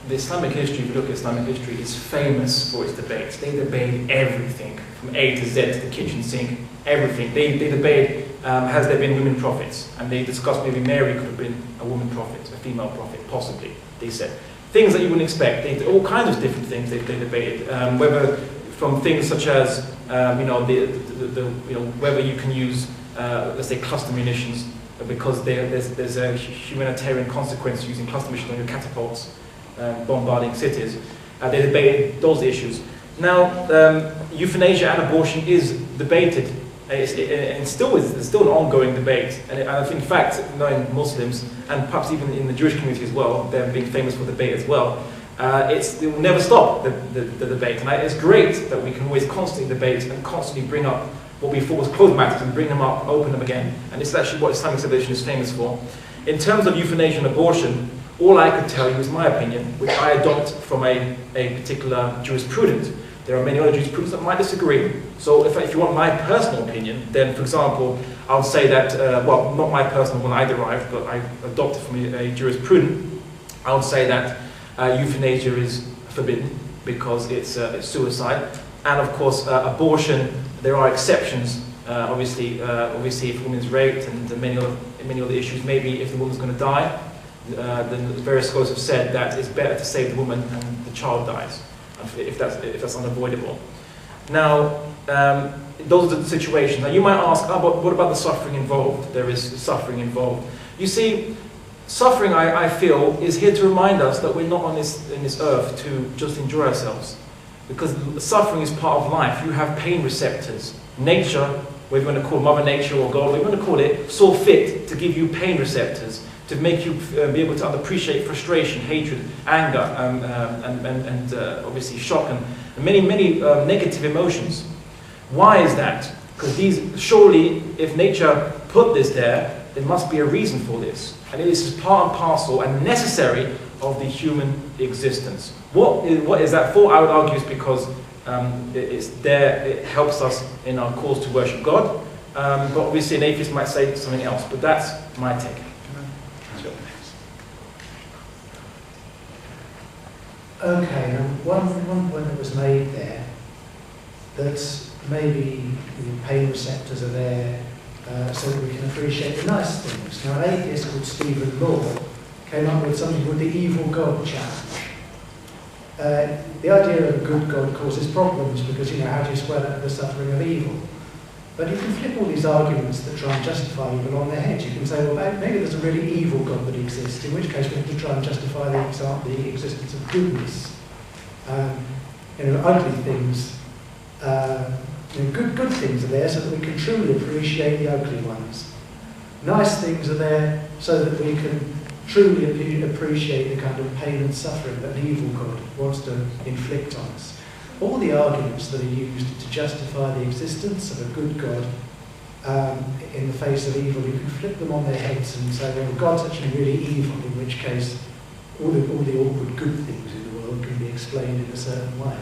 the Islamic history, if you look at Islamic history, is famous for its debates. They debate everything, from A to Z to the kitchen sink, everything. They debate, has there been women prophets? And they discussed maybe Mary could have been a woman prophet, a female prophet, possibly, they said. Things that you wouldn't expect. They, all kinds of different things they debated. Whether from things such as, whether you can use, let's say, cluster munitions, because there's a humanitarian consequence using cluster munitions on your catapults, bombarding cities. They debated those issues. Now, euthanasia and abortion is debated. It's still an ongoing debate. And in fact, knowing Muslims, and perhaps even in the Jewish community as well, they're being famous for debate as well, it will never stop, the debate. And it's great that we can always constantly debate and constantly bring up what we thought was closed matters and bring them up, open them again. And it's actually what Islamic civilization is famous for. In terms of euthanasia and abortion, all I could tell you is my opinion, which I adopt from a particular jurisprudent. There are many other jurisprudents that might disagree. So if you want my personal opinion, then for example, I would say that, well, not my personal one I derived, but I adopted from a jurisprudent, I would say that euthanasia is forbidden because it's suicide. And of course, abortion, there are exceptions. Obviously, if a woman's raped and many other issues, maybe if the woman's going to die, then various scholars have said that it's better to save the woman and the child dies, if that's unavoidable. Now, those are the situations. Now, you might ask, but what about the suffering involved? There is suffering involved. You see, suffering, I feel, is here to remind us that we're not in this earth to just enjoy ourselves. Because suffering is part of life. You have pain receptors. Nature, whether you want to call Mother Nature or God, whatever you want to call it, saw fit to give you pain receptors, to make you be able to appreciate frustration, hatred, anger, and obviously shock, and many negative emotions. Why is that? Because surely, if nature put this there, there must be a reason for this. And this is part and parcel and necessary of the human existence. What is that for? I would argue it's because it's there, it helps us in our cause to worship God. But obviously an atheist might say something else, but that's my take. Okay, now one point that was made there, that maybe the pain receptors are there so that we can appreciate the nice things. Now, an atheist called Stephen Law came up with something called the evil God challenge. The idea of a good God causes problems because, how do you square that with the suffering of evil? But you can flip all these arguments that try and justify evil on their head. You can say, well, maybe there's a really evil God that exists, in which case we have to try and justify the existence of goodness. Ugly things, good things are there so that we can truly appreciate the ugly ones. Nice things are there so that we can truly appreciate the kind of pain and suffering that an evil God wants to inflict on us. All the arguments that are used to justify the existence of a good God in the face of evil, you can flip them on their heads and say, well, God's actually really evil, in which case all the awkward good things in the world can be explained in a certain way.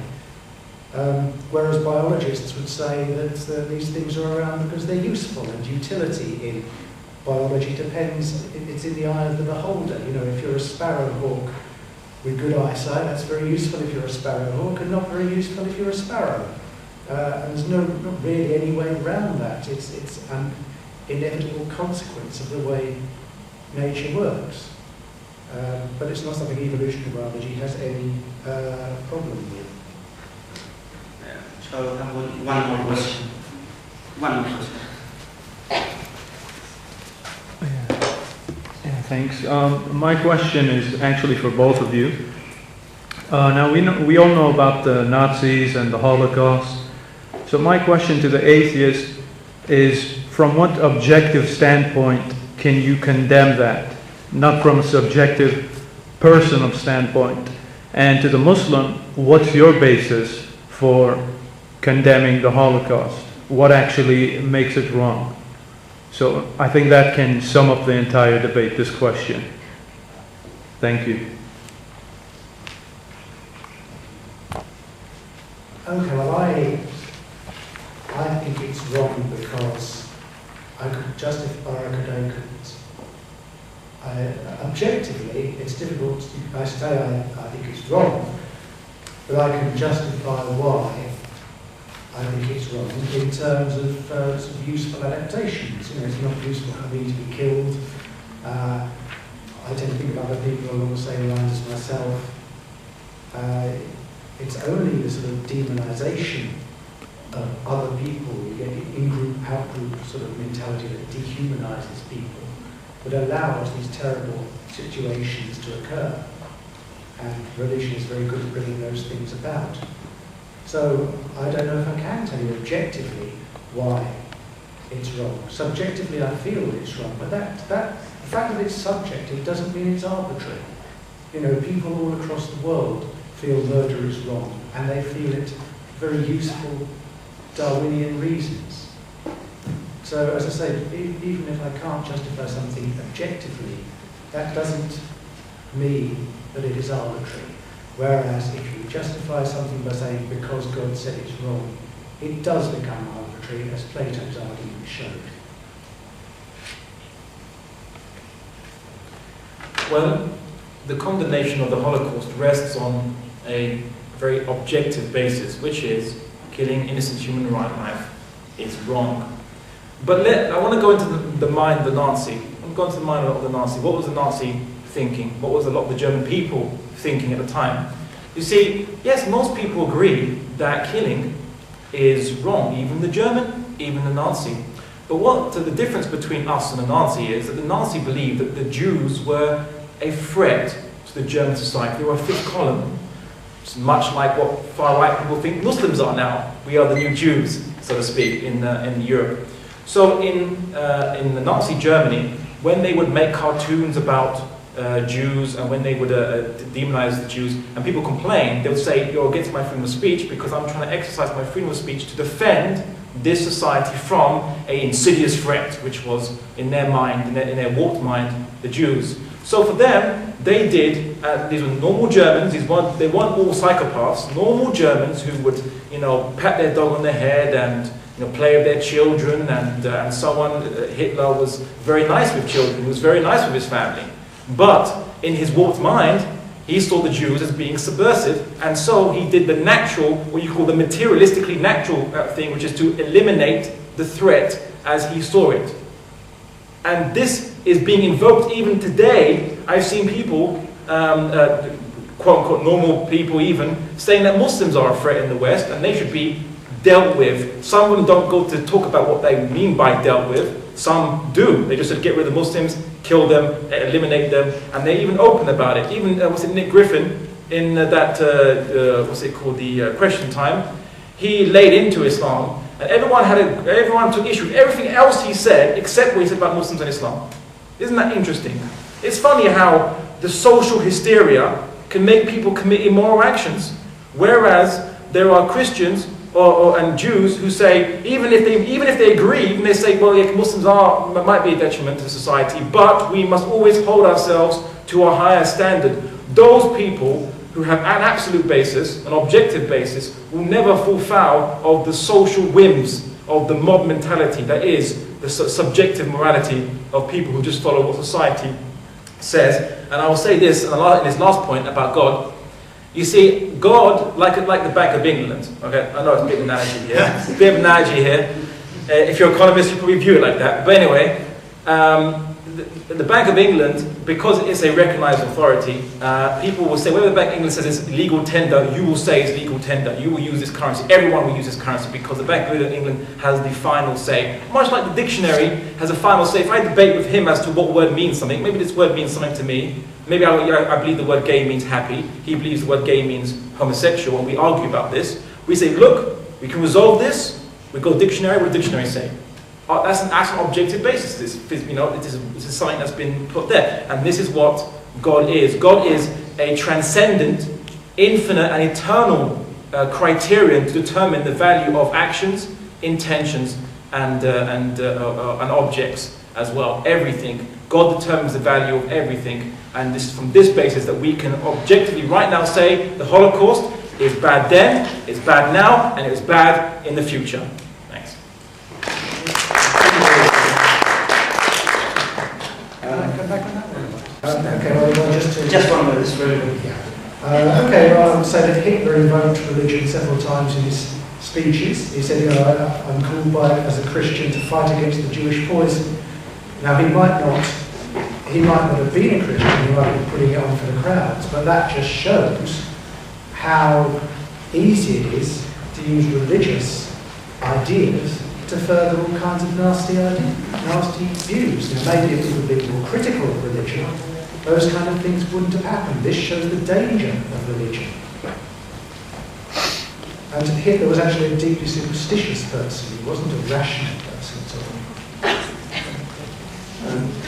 Whereas biologists would say that these things are around because they're useful, and utility in biology depends, it's in the eye of the beholder. If you're a sparrowhawk with good eyesight, that's very useful if you're a sparrowhawk, and not very useful if you're a sparrow. And there's not really any way around that. It's an inevitable consequence of the way nature works. But it's not something evolutionary biology has any problem with. So I have one more question. Thanks. My question is actually for both of you. Now we all know about the Nazis and the Holocaust. So my question to the atheist is, from what objective standpoint can you condemn that? Not from a subjective, personal standpoint. And to the Muslim, what's your basis for condemning the Holocaust? What actually makes it wrong? So I think that can sum up the entire debate, this question. Thank you. Okay, well, I think it's wrong because I could justify, I couldn't. Objectively, it's difficult. I say I think it's wrong, but I can justify why I think it's wrong in terms of sort of useful adaptations. You know, it's not useful for me to be killed. I tend to think of other people along the same lines as myself. It's only the sort of demonization of other people, you get in-group, out-group sort of mentality that dehumanizes people, that allows these terrible situations to occur. And religion is very good at bringing those things about. So I don't know if I can tell you objectively why it's wrong. Subjectively, I feel it's wrong, but the fact that it's subjective doesn't mean it's arbitrary. You know, people all across the world feel murder is wrong, and they feel it for very useful Darwinian reasons. So, as I say, even if I can't justify something objectively, that doesn't mean that it is arbitrary. Whereas if you justify something by saying because God said it's wrong, it does become arbitrary, as Plato's argument showed. Well, the condemnation of the Holocaust rests on a very objective basis, which is killing innocent human life is wrong. But I want to go into the mind of the Nazi. I'm going to the mind of the Nazi. What was the Nazi thinking? What was a lot of the German people thinking at the time? You see, yes, most people agree that killing is wrong, even the German, even the Nazi. But the difference between us and the Nazi is that the Nazi believed that the Jews were a threat to the German society. They were a fifth column. It's much like what far-right people think Muslims are now. We are the new Jews, so to speak, in Europe. So in the Nazi Germany, when they would make cartoons about Jews and when they would demonize the Jews and people complain, they would say, you're against my freedom of speech because I'm trying to exercise my freedom of speech to defend this society from an insidious threat, which was in their mind, in their warped mind, the Jews. So for them, they did, these were normal Germans, they weren't all psychopaths, normal Germans who would, pat their dog on the head and play with their children and so on. Hitler was very nice with children, he was very nice with his family. But in his warped mind, he saw the Jews as being subversive, and so he did the natural, what you call the materialistically natural thing, which is to eliminate the threat as he saw it. And this is being invoked even today. I've seen people, quote-unquote normal people even, saying that Muslims are a threat in the West and they should be dealt with. Some of them don't go to talk about what they mean by dealt with. Some do. They just said get rid of the Muslims, kill them, eliminate them, and they're even open about it. Even, Nick Griffin, in the Question Time, he laid into Islam, and everyone took issue with everything else he said, except what he said about Muslims and Islam. Isn't that interesting? It's funny how the social hysteria can make people commit immoral actions, whereas there are Christians and Jews who say, even if they agree, and they say, well, yeah, Muslims might be a detriment to society, but we must always hold ourselves to a higher standard. Those people who have an absolute basis, an objective basis, will never fall foul of the social whims of the mob mentality that is the subjective morality of people who just follow what society says. And I will say this in this last point about God. You see, God, like the Bank of England, okay, I know it's a bit of an analogy here, it's a bit of an analogy here. If you're an economist, you probably view it like that. But anyway, the Bank of England, because it's a recognised authority, people will say, whether the Bank of England says it's legal tender, you will say it's legal tender. You will use this currency. Everyone will use this currency because the Bank of England has the final say. Much like the dictionary has a final say. If I debate with him as to what word means something, maybe this word means something to me. Maybe I believe the word gay means happy. He believes the word gay means homosexual, and we argue about this. We say, look, we can resolve this. We go dictionary. What does the dictionary say? That's an objective basis. This, you know, it is something that's been put there, and this is what God is. God is a transcendent, infinite, and eternal criterion to determine the value of actions, intentions, and objects as well. Everything. God determines the value of everything, and this is from this basis that we can objectively right now say the Holocaust is bad then, it's bad now, and it was bad in the future. Thanks. Come back on that one. Okay, well, Just one minute, this really good. Okay, well, I would say that Hitler invoked religion several times in his speeches. He said, you know, I'm called as a Christian to fight against the Jewish poison. Now, he might not have been a Christian, he might have been putting it on for the crowds, but that just shows how easy it is to use religious ideas to further all kinds of nasty views. Now, maybe if we were a bit more critical of religion, those kind of things wouldn't have happened. This shows the danger of religion. And Hitler was actually a deeply superstitious person. He wasn't a rational person at all.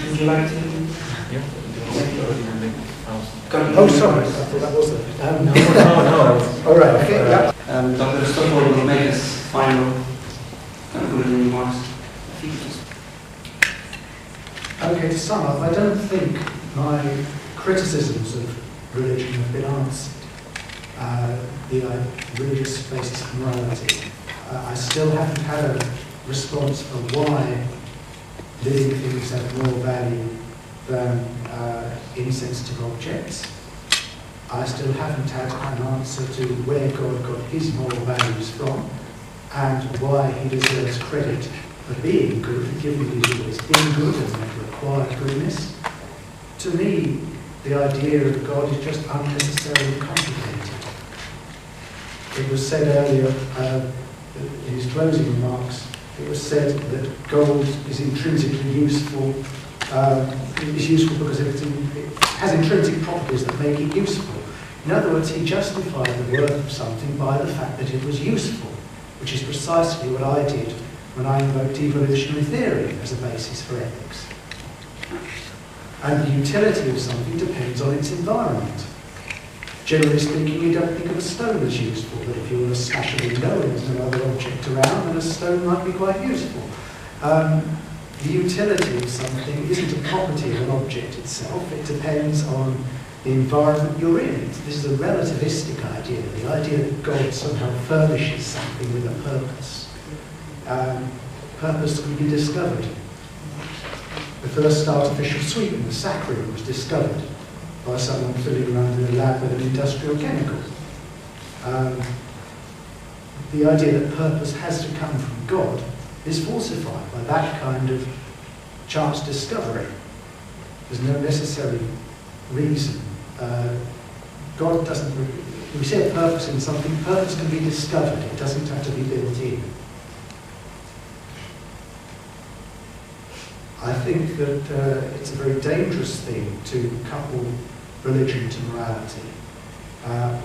Would you like to? Yeah. Oh, sorry. I thought that was it. No. All right. Okay. Yeah. Dr. Stovold will make his final concluding remarks. Okay, to sum up, I don't think my criticisms of religion have been answered. The religious basis of morality. I still haven't had a response for why living things have more value than insensitive objects. I still haven't had an answer to where God got his moral values from and why he deserves credit for being good, given he's always been good and never acquired goodness. To me, the idea of God is just unnecessarily complicated. It was said earlier in his closing remarks, it was said that gold is intrinsically useful. It's useful because it has intrinsic properties that make it useful. In other words, he justified the worth of something by the fact that it was useful, which is precisely what I did when I invoked evolutionary theory as a basis for ethics. And the utility of something depends on its environment. Generally speaking, you don't think of a stone as useful, but if you want to smash a window and there's no other object around, then a stone might be quite useful. The utility of something isn't a property of an object itself, it depends on the environment you're in. This is a relativistic idea, the idea that God somehow furnishes something with a purpose. Purpose can be discovered. The first artificial sweetener, saccharin, was discovered by someone filling around in a lab with an industrial chemical. The idea that purpose has to come from God is falsified by that kind of chance discovery. There's no necessary reason. God doesn't, if we say a purpose in something, purpose can be discovered, it doesn't have to be built in. I think that it's a very dangerous thing to couple religion to morality.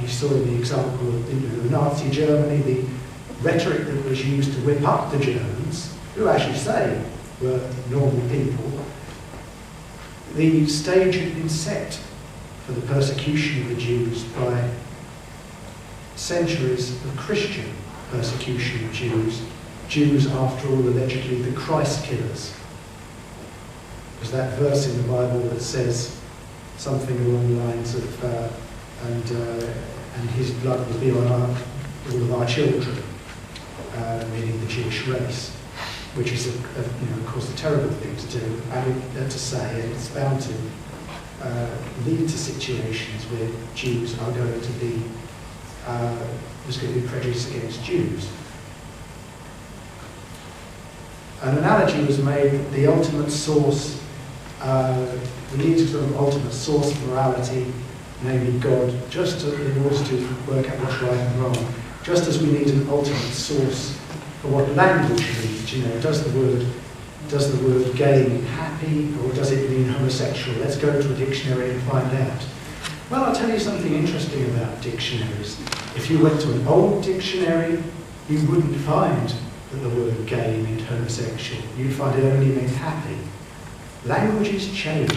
You saw in the example of Nazi Germany, the rhetoric that was used to whip up the Germans, who, as you say, were normal people. The stage had been set for the persecution of the Jews by centuries of Christian persecution of Jews. Jews, after all, allegedly the Christ killers. There's that verse in the Bible that says something along the lines of, and his blood will be on all of our children, meaning the Jewish race, which is, of course, a terrible thing to do, and to say, and it's bound to lead to situations where Jews are going to be, there's going to be prejudice against Jews. An analogy was made that the ultimate source We need a sort of ultimate source of morality, namely God, in order to work out what's right and wrong. Just as we need an ultimate source for what language means. You know, does the word gay mean happy, or does it mean homosexual? Let's go to a dictionary and find out. Well, I'll tell you something interesting about dictionaries. If you went to an old dictionary, you wouldn't find that the word gay meant homosexual. You'd find it only meant happy. Languages change.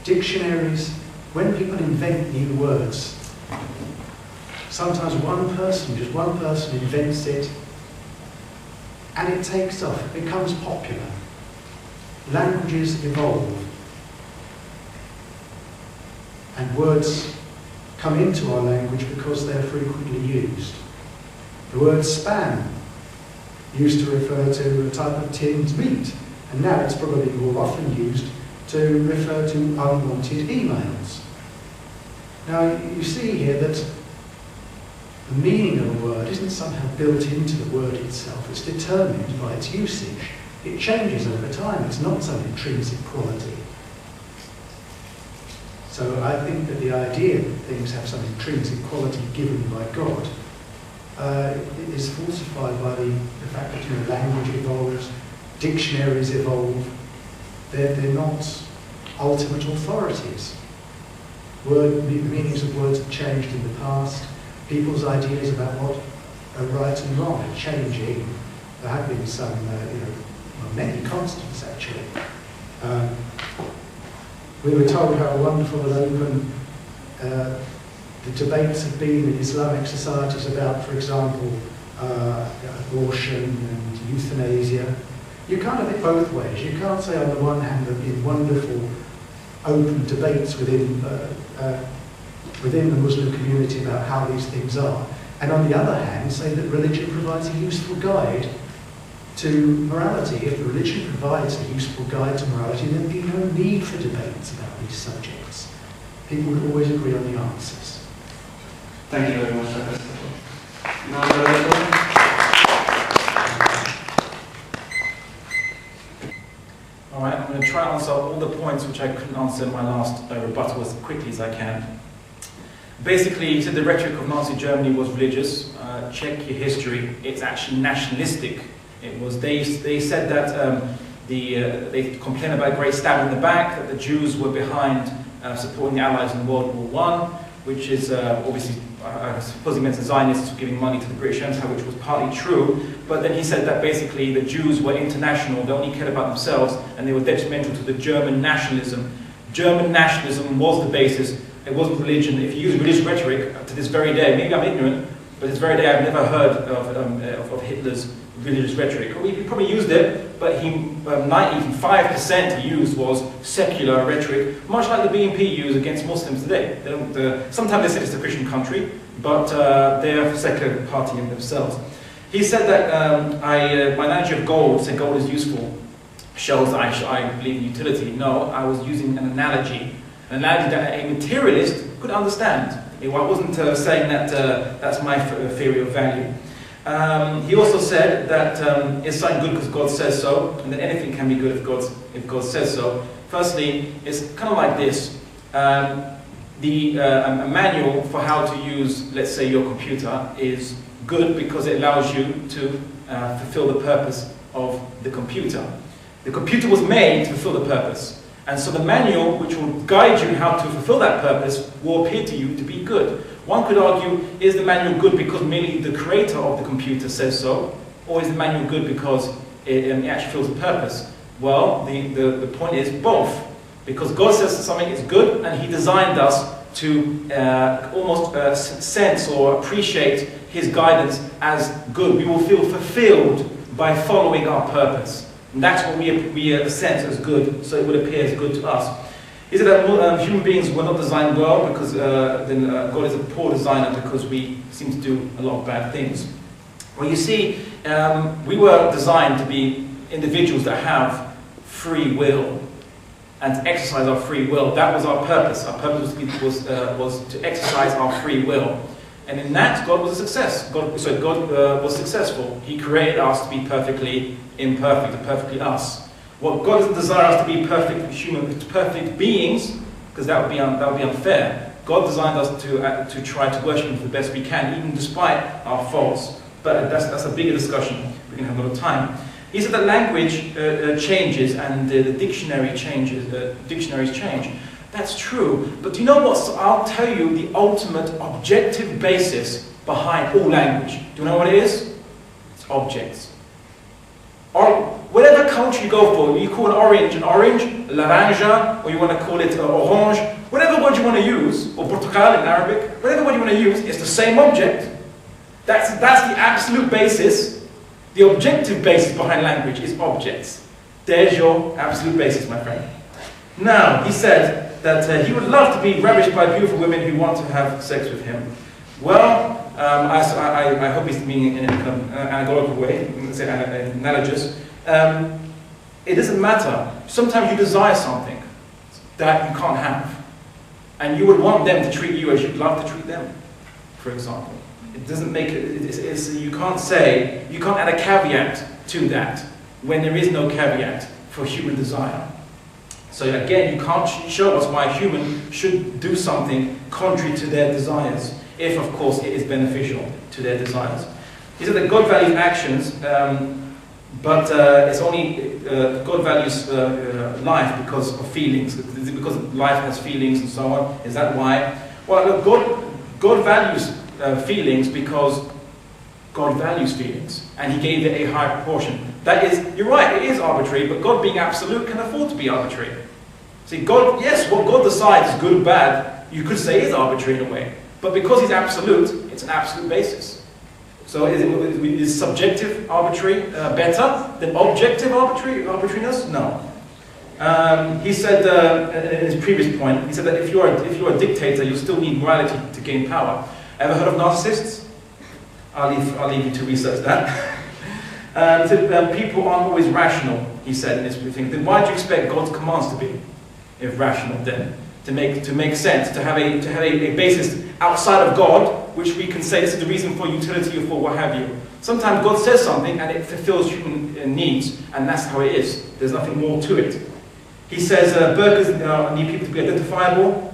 Dictionaries, when people invent new words, sometimes just one person invents it, and it takes off, it becomes popular. Languages evolve. And words come into our language because they're frequently used. The word spam used to refer to a type of tinned meat, and now it's probably more often used to refer to unwanted emails. Now, you see here that the meaning of a word isn't somehow built into the word itself. It's determined by its usage. It changes over time. It's not some intrinsic quality. So I think that the idea that things have some intrinsic quality given by God is falsified by the fact that language evolves, dictionaries evolve. They're not ultimate authorities. The meanings of words have changed in the past. People's ideas about what are right and wrong are changing. There have been some, many constants actually. We were told how wonderful and open the debates have been in Islamic societies about, for example, abortion and euthanasia. You can't have it both ways. You can't say on the one hand there have been wonderful open debates within the Muslim community about how these things are, and on the other hand say that religion provides a useful guide to morality. If the religion provides a useful guide to morality, then there'd be no need for debates about these subjects. People would always agree on the answers. Thank you very much, Robert Stovold. Now, Alright, I'm going to try to answer all the points which I couldn't answer in my last rebuttal as quickly as I can. Basically, he said the rhetoric of Nazi Germany was religious. Check your history. It's actually nationalistic. It was. They said that they complained about a great stab in the back, that the Jews were behind supporting the Allies in World War I, which is obviously, I suppose he meant the Zionists giving money to the British Empire, which was partly true. But then he said that basically the Jews were international, they only cared about themselves, and they were detrimental to the German nationalism. German nationalism was the basis. It wasn't religion. If you use religious rhetoric to this very day, maybe I'm ignorant, but this very day I've never heard of Hitler's religious rhetoric. He probably used it, but 95% he used was secular rhetoric, much like the BNP use against Muslims today. They don't, sometimes they say it's a Christian country, but they're a secular party in themselves. He said that my analogy of gold, saying gold is useful, shows that I believe in utility. No, I was using an analogy that a materialist could understand. I wasn't saying that that's my theory of value. He also said that it's something good because God says so, and that anything can be good if God says so. Firstly, it's kind of like this. A manual for how to use, let's say, your computer is good because it allows you to fulfill the purpose of the computer. The computer was made to fulfill the purpose. And so the manual, which will guide you how to fulfill that purpose, will appear to you to be good. One could argue, is the manual good because merely the creator of the computer says so? Or is the manual good because it actually fulfills the purpose? Well, the point is both. Because God says something is good, and He designed us to almost sense or appreciate His guidance as good. We will feel fulfilled by following our purpose. And that's what we sense as good, so it would appear as good to us. He said that human beings were not designed well because God is a poor designer because we seem to do a lot of bad things. Well, you see, we were designed to be individuals that have free will and to exercise our free will. That was our purpose. Our purpose was to exercise our free will. And in that, God was a success. God was successful. He created us to be perfectly imperfect, and perfectly us. What God doesn't desire us to be perfect human, perfect beings, because that would be unfair. God designed us to try to worship Him the best we can, even despite our faults. But that's a bigger discussion. We can have a lot of time. He said that language changes and the dictionary changes. Dictionaries change. That's true. But do you know what? I'll tell you the ultimate objective basis behind all language. Do you know what it is? It's objects. Or whatever culture you go for, you call an orange, laranja, or you want to call it orange, whatever word you want to use, or portugal in Arabic, whatever word you want to use, it's the same object. That's the absolute basis. The objective basis behind language is objects. There's your absolute basis, my friend. Now, he said that he would love to be ravished by beautiful women who want to have sex with him. Well, I hope he's being in an allegorical way, analogous. It doesn't matter. Sometimes you desire something that you can't have. And you would want them to treat you as you'd love to treat them, for example. It doesn't make it, you can't add a caveat to that when there is no caveat for human desire. So again, you can't show us why a human should do something contrary to their desires, if of course it is beneficial to their desires. He said that God values actions, but it's only God values life because of feelings, because life has feelings and so on. Is that why? Well, look, God values feelings because God values feelings, and He gave it a high proportion. That is, you're right, it is arbitrary, but God being absolute can afford to be arbitrary. See, God, yes, what God decides is good or bad, you could say is arbitrary in a way, but because He's absolute, it's an absolute basis. So is subjective arbitrary better than objective arbitrariness? No. He said in his previous point, he said that if you're a dictator, you still need morality to gain power. Ever heard of narcissists? I'll leave you to research that. He said people aren't always rational, he said in his thing. Then why do you expect God's commands to be if rational then? To make sense, to have a basis outside of God, which we can say this is the reason for utility or for what have you. Sometimes God says something and it fulfills human needs, and that's how it is. There's nothing more to it. He says burgers need people to be identifiable.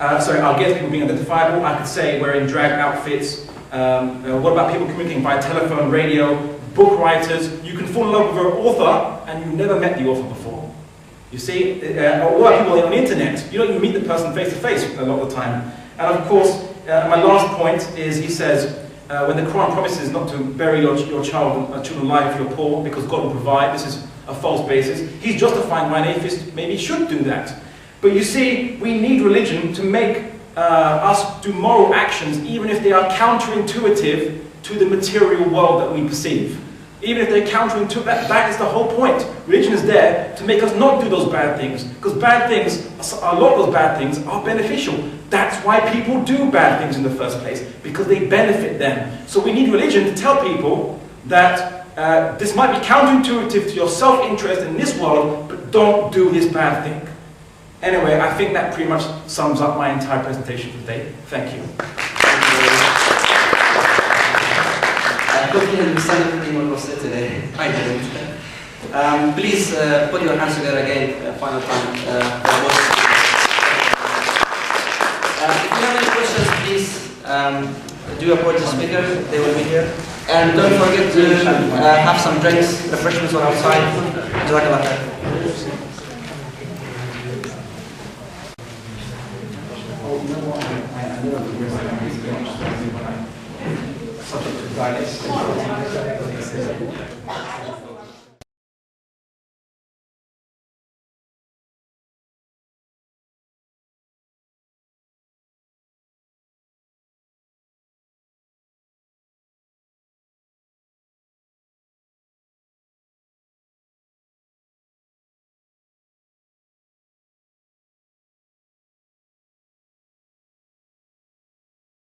Against people being identifiable. I could say wearing drag outfits. What about people communicating via telephone, radio, book writers? You can fall in love with an author and you've never met the author before. You see, what about people on the internet? You don't even meet the person face to face a lot of the time. And of course, my last point is he says, when the Quran promises not to bury your children alive if you're poor because God will provide, this is a false basis. He's justifying why an atheist maybe should do that. But you see, we need religion to make us do moral actions, even if they are counterintuitive to the material world that we perceive. Even if they're counterintuitive, that is the whole point. Religion is there to make us not do those bad things. Because bad things, a lot of those bad things are beneficial. That's why people do bad things in the first place, because they benefit them. So we need religion to tell people that this might be counterintuitive to your self-interest in this world, but don't do this bad thing. Anyway, I think that pretty much sums up my entire presentation for today. Thank you. I couldn't understand what was said today. I didn't. Please put your hands together again, final time. If you have any questions, please do approach the speaker. They will be here. And don't forget to have some drinks, refreshments on outside. Jazakallah khair. Subject to violence.